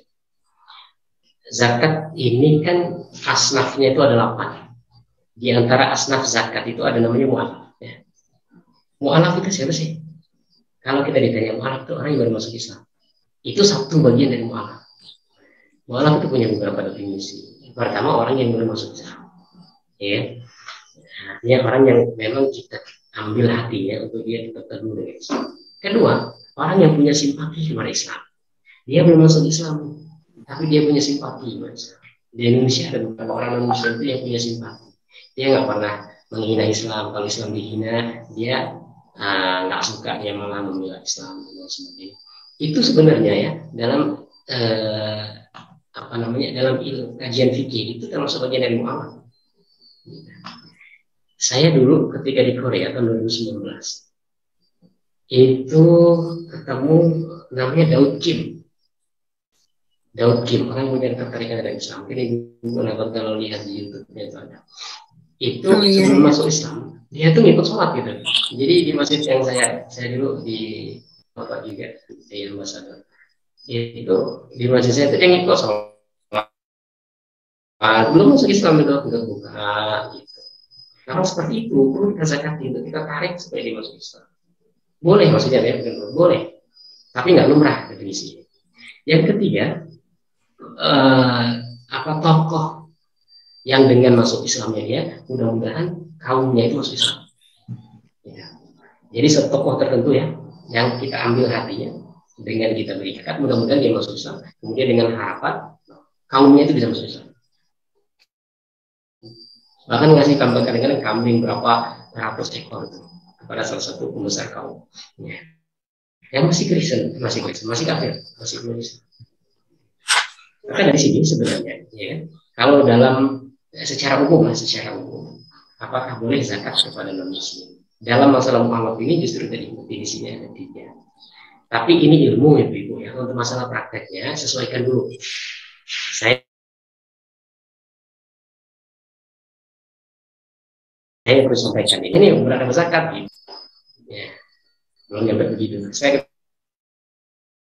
Zakat ini kan asnafnya itu ada 8. Di antara asnaf zakat itu ada namanya mu'alaf. Ya. Mu'alaf itu siapa sih? Kalau kita ditanya mu'alaf itu orang yang baru masuk Islam. Itu satu bagian dari mu'alaf. Mu'alaf itu punya beberapa definisi. Pertama, orang yang baru masuk Islam. Ya. Artinya orang yang memang kita ambil hatinya untuk dia tetap teguh dengan Islam. Kedua, orang yang punya simpati kepada Islam. Dia belum masuk Islam, tapi dia punya simpati kepada Islam. Di Indonesia ada beberapa orang non-Muslim itu yang punya simpati. Dia nggak pernah menghina Islam. Kalau Islam dihina, dia nggak suka, dia malah membela Islam dan sebagainya. Itu sebenarnya ya dalam dalam ilmu kajian fikih itu termasuk bagian dari muamalah. Saya dulu ketika di Korea tahun 2019 itu ketemu namanya Daud Kim. Daud Kim, orang yang punya ketertarikan dengan Islam. Mungkin ibu nonton kalau lihat di YouTube-nya itu ada. Itu sebelum masuk Islam, dia tuh ngikut sholat gitu. Jadi di masjid yang saya dulu di Bapak juga di Ambasador, itu di masjid saya itu dia ngikut sholat. Belum masuk Islam itu nggak buka gitu. Kalau seperti itu perlu kita zakati untuk kita tarik supaya dia masuk Islam. Boleh maksudnya ya, boleh, tapi nggak lumrah definisinya. Yang ketiga, tokoh yang dengan masuk Islamnya dia, mudah-mudahan kaumnya itu masuk Islam. Ya. Jadi setokoh tertentu ya, yang kita ambil hatinya dengan kita beri zakat, mudah-mudahan dia masuk Islam. Kemudian dengan harapan kaumnya itu bisa masuk Islam. Bahkan ngasih kadang-kadang kambing berapa ratus ekor itu kepada salah satu pembesar kaum. Ya. Yang masih Kristen, masih kafir, masih belum Islam. Maka dari sini sebenarnya, ya, kalau dalam secara umum, apakah boleh zakat kepada non-muslim? Dalam masalah muamalah ini justru tadi definisinya ada 3. Tapi ini ilmu ya ibu ya. Untuk masalah prakteknya sesuaikan dulu. Saya perlu sampaikan ini yang berada zakat gitu. Ya, belum nyampe begitu. Saya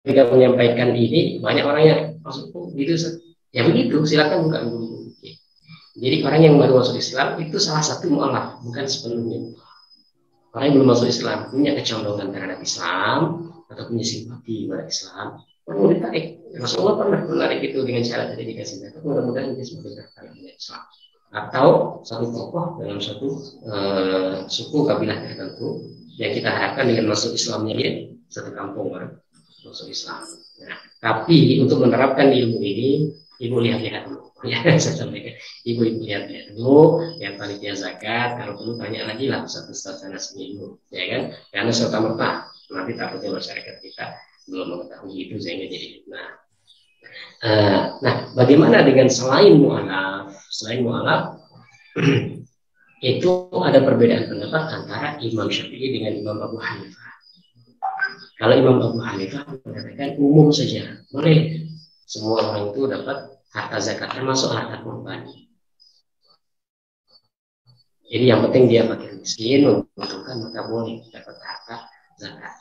ketika menyampaikan ini banyak orang yang masuk gitu, ya begitu. Silakan buka dulu. Jadi orang yang baru masuk Islam itu salah satu mu'alaf, bukan sepenuhnya. Orang yang belum masuk Islam punya kecondongan terhadap Islam atau punya simpati kepada Islam, perlu ditarik. Rasulullah pernah menarik itu dengan cara tadi dikasih zakat. Mudah-mudahan dia semakin tertarik dengan Islam. Atau satu tokoh dalam satu suku kabilah tertentu yang kita harapkan dengan masuk Islamnya dia satu kampung baru masuk Islam. Nah, tapi untuk menerapkan ilmu ini, ibu lihat-lihat dulu. Ya, saya sampaikan, ibu lihat-lihat dulu, yang panitia zakat, kalau perlu tanya lagi lah Ustaz sana seminggu, ya kan? Karena serta-merta nanti takutnya masyarakat kita belum mengetahui itu sehingga jadi fitnah. Nah, bagaimana dengan selain mu'alaf? Selain mu'alaf, itu ada perbedaan pendapat antara Imam Syafi'i dengan Imam Abu Hanifah. Kalau Imam Abu Hanifah mengatakan umum saja, boleh semua orang itu dapat harta zakat, termasuk harta kurban. Jadi yang penting dia fakir miskin, membutuhkan, maka boleh dapat harta zakat.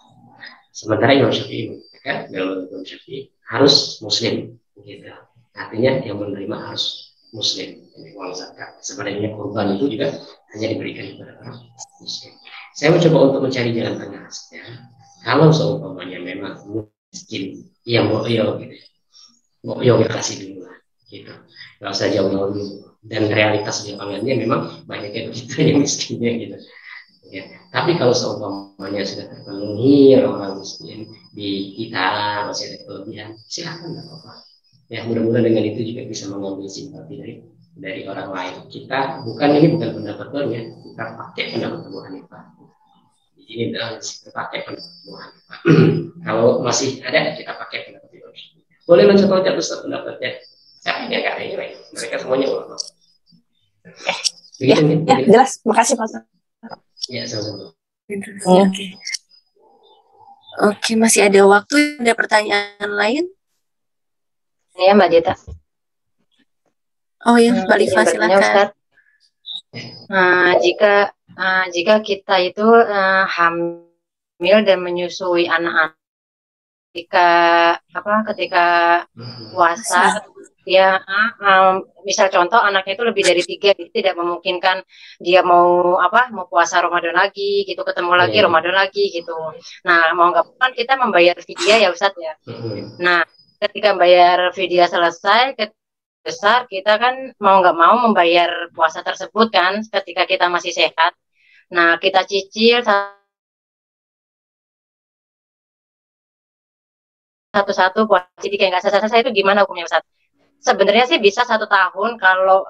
Sementara Imam Syafi'i mengatakan, kalau Imam Syafi'i harus muslim, gitu. Artinya yang menerima harus muslim, uang zakat. Sebenarnya kurban itu juga hanya diberikan kepada orang muslim. Saya mencoba untuk mencari jalan tengah. Ya. Kalau seumpamanya memang miskin, yang boyo gitu, boyo kita kasih dulu lah, gitu. Nggak usah jauh-jauh dulu. Dan realitas di lapangannya memang banyaknya begitu yang miskinnya gitu. Ya. Tapi kalau seumpamanya sudah terpenuhi orang miskin di kita masih ada kelebihan, silakan nggak apa-apa. Ya mudah-mudahan dengan itu juga bisa mengambil simpati dari orang lain. Kita ini bukan pendapat ya, kita pakai pendapat Abu Hanifah. Ini kita pakai pendapat Abu Hanifah. Kalau masih ada kita pakai pendapat Imam Syafi'i. Boleh mencontohkan Ustaz pendapatnya. Saya nggak ada ini, mereka semuanya ulama. Begitu mungkin. Ya, jelas. Makasih Pak. Ya, sama-sama. Oke. Oke, masih ada waktu. Ada pertanyaan lain? Ya, Mbak Dita. Oh ya, Mbak Liva, Izin bertanya, silakan. Ustadz. Jika kita itu hamil dan menyusui anak-anak ketika puasa, dia misal contoh anaknya itu lebih dari 3, jadi tidak memungkinkan dia mau puasa Ramadan lagi gitu, ketemu lagi Ramadan lagi gitu. Nah, mau nggak kan kita membayar fidyah ya Ustadz ya. Nah, ketika bayar fidyah selesai, besar kita kan mau nggak mau membayar puasa tersebut kan ketika kita masih sehat. Nah, kita cicil satu-satu puasa, jadi kayak nggak selesai itu gimana hukumnya Ustadz? Sebenarnya sih bisa 1 tahun kalau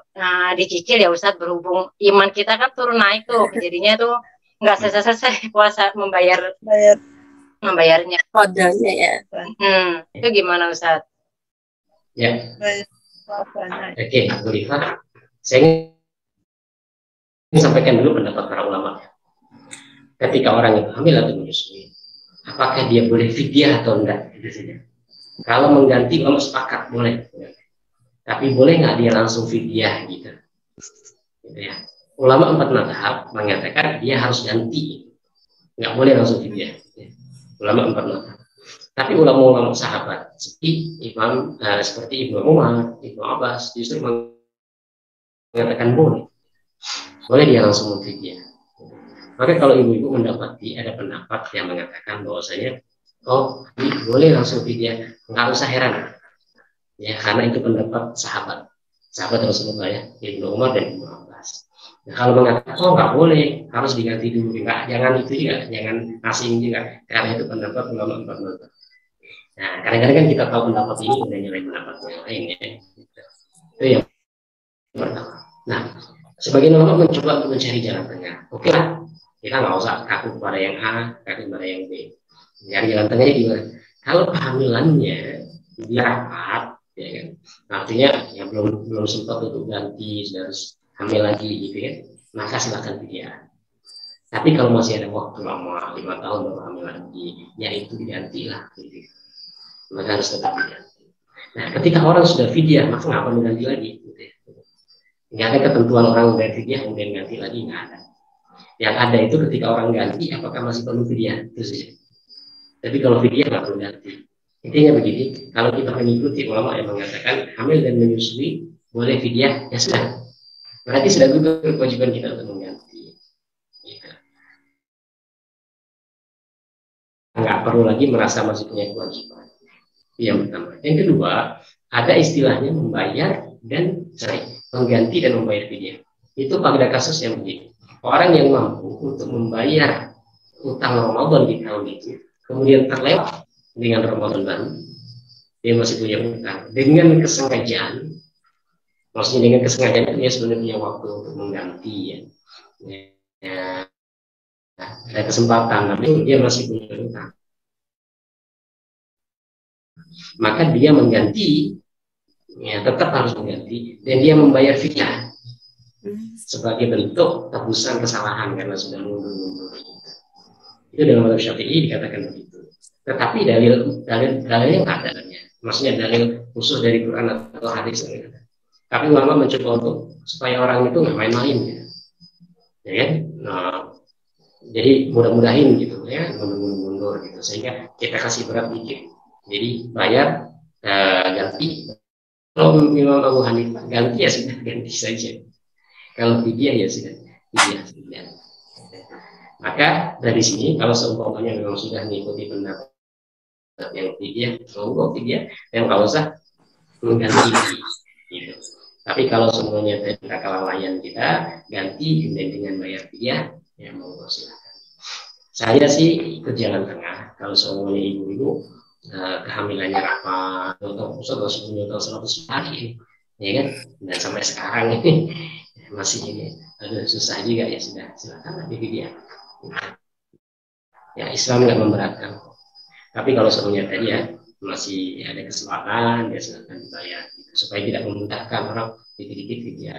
dicicil ya Ustadz, berhubung iman kita kan turun naik tuh, jadinya tuh nggak selesai puasa membayarnya. Modalnya ya. Itu gimana Ustadz? Ya. Oke, Bu Rifa, saya ingin sampaikan dulu pendapat para ulama. Ketika orang yang hamil atau menyusui, apakah dia boleh fidyah atau enggak? Itu saja. Kalau mengganti, ulama sepakat boleh. Tapi boleh nggak dia langsung fidyah gitu ya. Ulama 4 mazhab mengatakan dia harus ganti, nggak boleh langsung fidyah. Ya. Ulama 4 mazhab. Tapi ulama-ulama sahabat seperti seperti Ibnu Umar, Ibnu Abbas justru mengatakan boleh dia langsung memfidyah. Maka kalau ibu-ibu mendapati ada pendapat yang mengatakan bahwasanya boleh langsung fidyah, nggak usah heran ya, karena itu pendapat sahabat Rasulullah ya, Ibnu Umar dan Ibnu Abbas. Nah, kalau mengatakan nggak boleh, harus diganti dulu, jangan itu juga, jangan asing juga, karena itu pendapat ulama 4 mazhab. Nah, kadang-kadang kan kita tahu pendapat ini udah nyalain pendapat yang lain ya. Itu yang pertama. Nah, sebagian ulama mencoba untuk mencari jalan tengah. Oke lah, kita nggak usah kaku kepada yang A, kaku kepada yang B. Cari jalan tengahnya gimana? Kalau kehamilannya dia rapat, ya kan? Artinya ya belum sempat untuk ganti, sudah harus hamil lagi gitu ya. Maka silakan fidyah. Tapi kalau masih ada waktu lama, 5 tahun baru hamil lagi, ya itu digantilah gitu. Maka harus tetap diganti. Nah, ketika orang sudah fidyah, maka nggak perlu ganti lagi. Gitu ya. Nggak ada ketentuan orang bayar fidyah kemudian ganti lagi, nggak ada. Yang ada itu ketika orang ganti, apakah masih perlu fidyah? Itu saja. Tapi kalau fidyah nggak perlu ganti. Intinya begini, kalau kita mengikuti ulama yang mengatakan hamil dan menyusui boleh fidyah, ya sudah. Berarti sudah gugur kewajiban kita untuk mengganti. Gitu. Nggak perlu lagi merasa masih punya kewajiban. Yang pertama. Yang kedua, ada istilahnya membayar dan mengganti dan membayar fidyah. Itu pada kasus yang begini. Orang yang mampu untuk membayar utang Ramadan di tahun itu, kemudian terlewat dengan Ramadan baru, dia masih punya utang. Dengan kesengajaan, maksudnya dengan kesengajaan itu dia sebenarnya punya waktu untuk mengganti ya. Ada kesempatan, tapi dia masih punya utang. Maka dia mengganti, ya tetap harus mengganti, dan dia membayar fidyah sebagai bentuk tebusan kesalahan karena sudah mundur. Itu dalam mazhab Syafi'i dikatakan begitu. Tetapi dalilnya nggak ada, maksudnya dalil khusus dari Quran atau hadis. Tapi ulama mencoba untuk supaya orang itu nggak main-main, ya kan? Nah, jadi mudah-mudahin gitu ya, mundur gitu, sehingga kita kasih berat dikit. Jadi bayar ganti. Kalau Imam Abu Hanifah ganti ya sudah ganti saja. Kalau fidyah ya sudah fidyah. Maka dari sini kalau seumpamanya memang sudah mengikuti pendapat yang fidyah, yang nggak usah mengganti gitu. Tapi kalau semuanya tidak kelalaian kita ganti dengan bayar fidyah, ya monggo silakan. Saya sih ikut jalan tengah. Kalau semuanya ibu-ibu kehamilannya rapat, atau 100 hari, ya kan? Dan sampai sekarang ini masih ini, susah juga ya sudah silakan lagi dia. Ya Islam nggak memberatkan. Tapi kalau semuanya tadi ya masih ada kesempatan, ya silakan dibayar supaya tidak memudahkan orang dikit-dikit dia.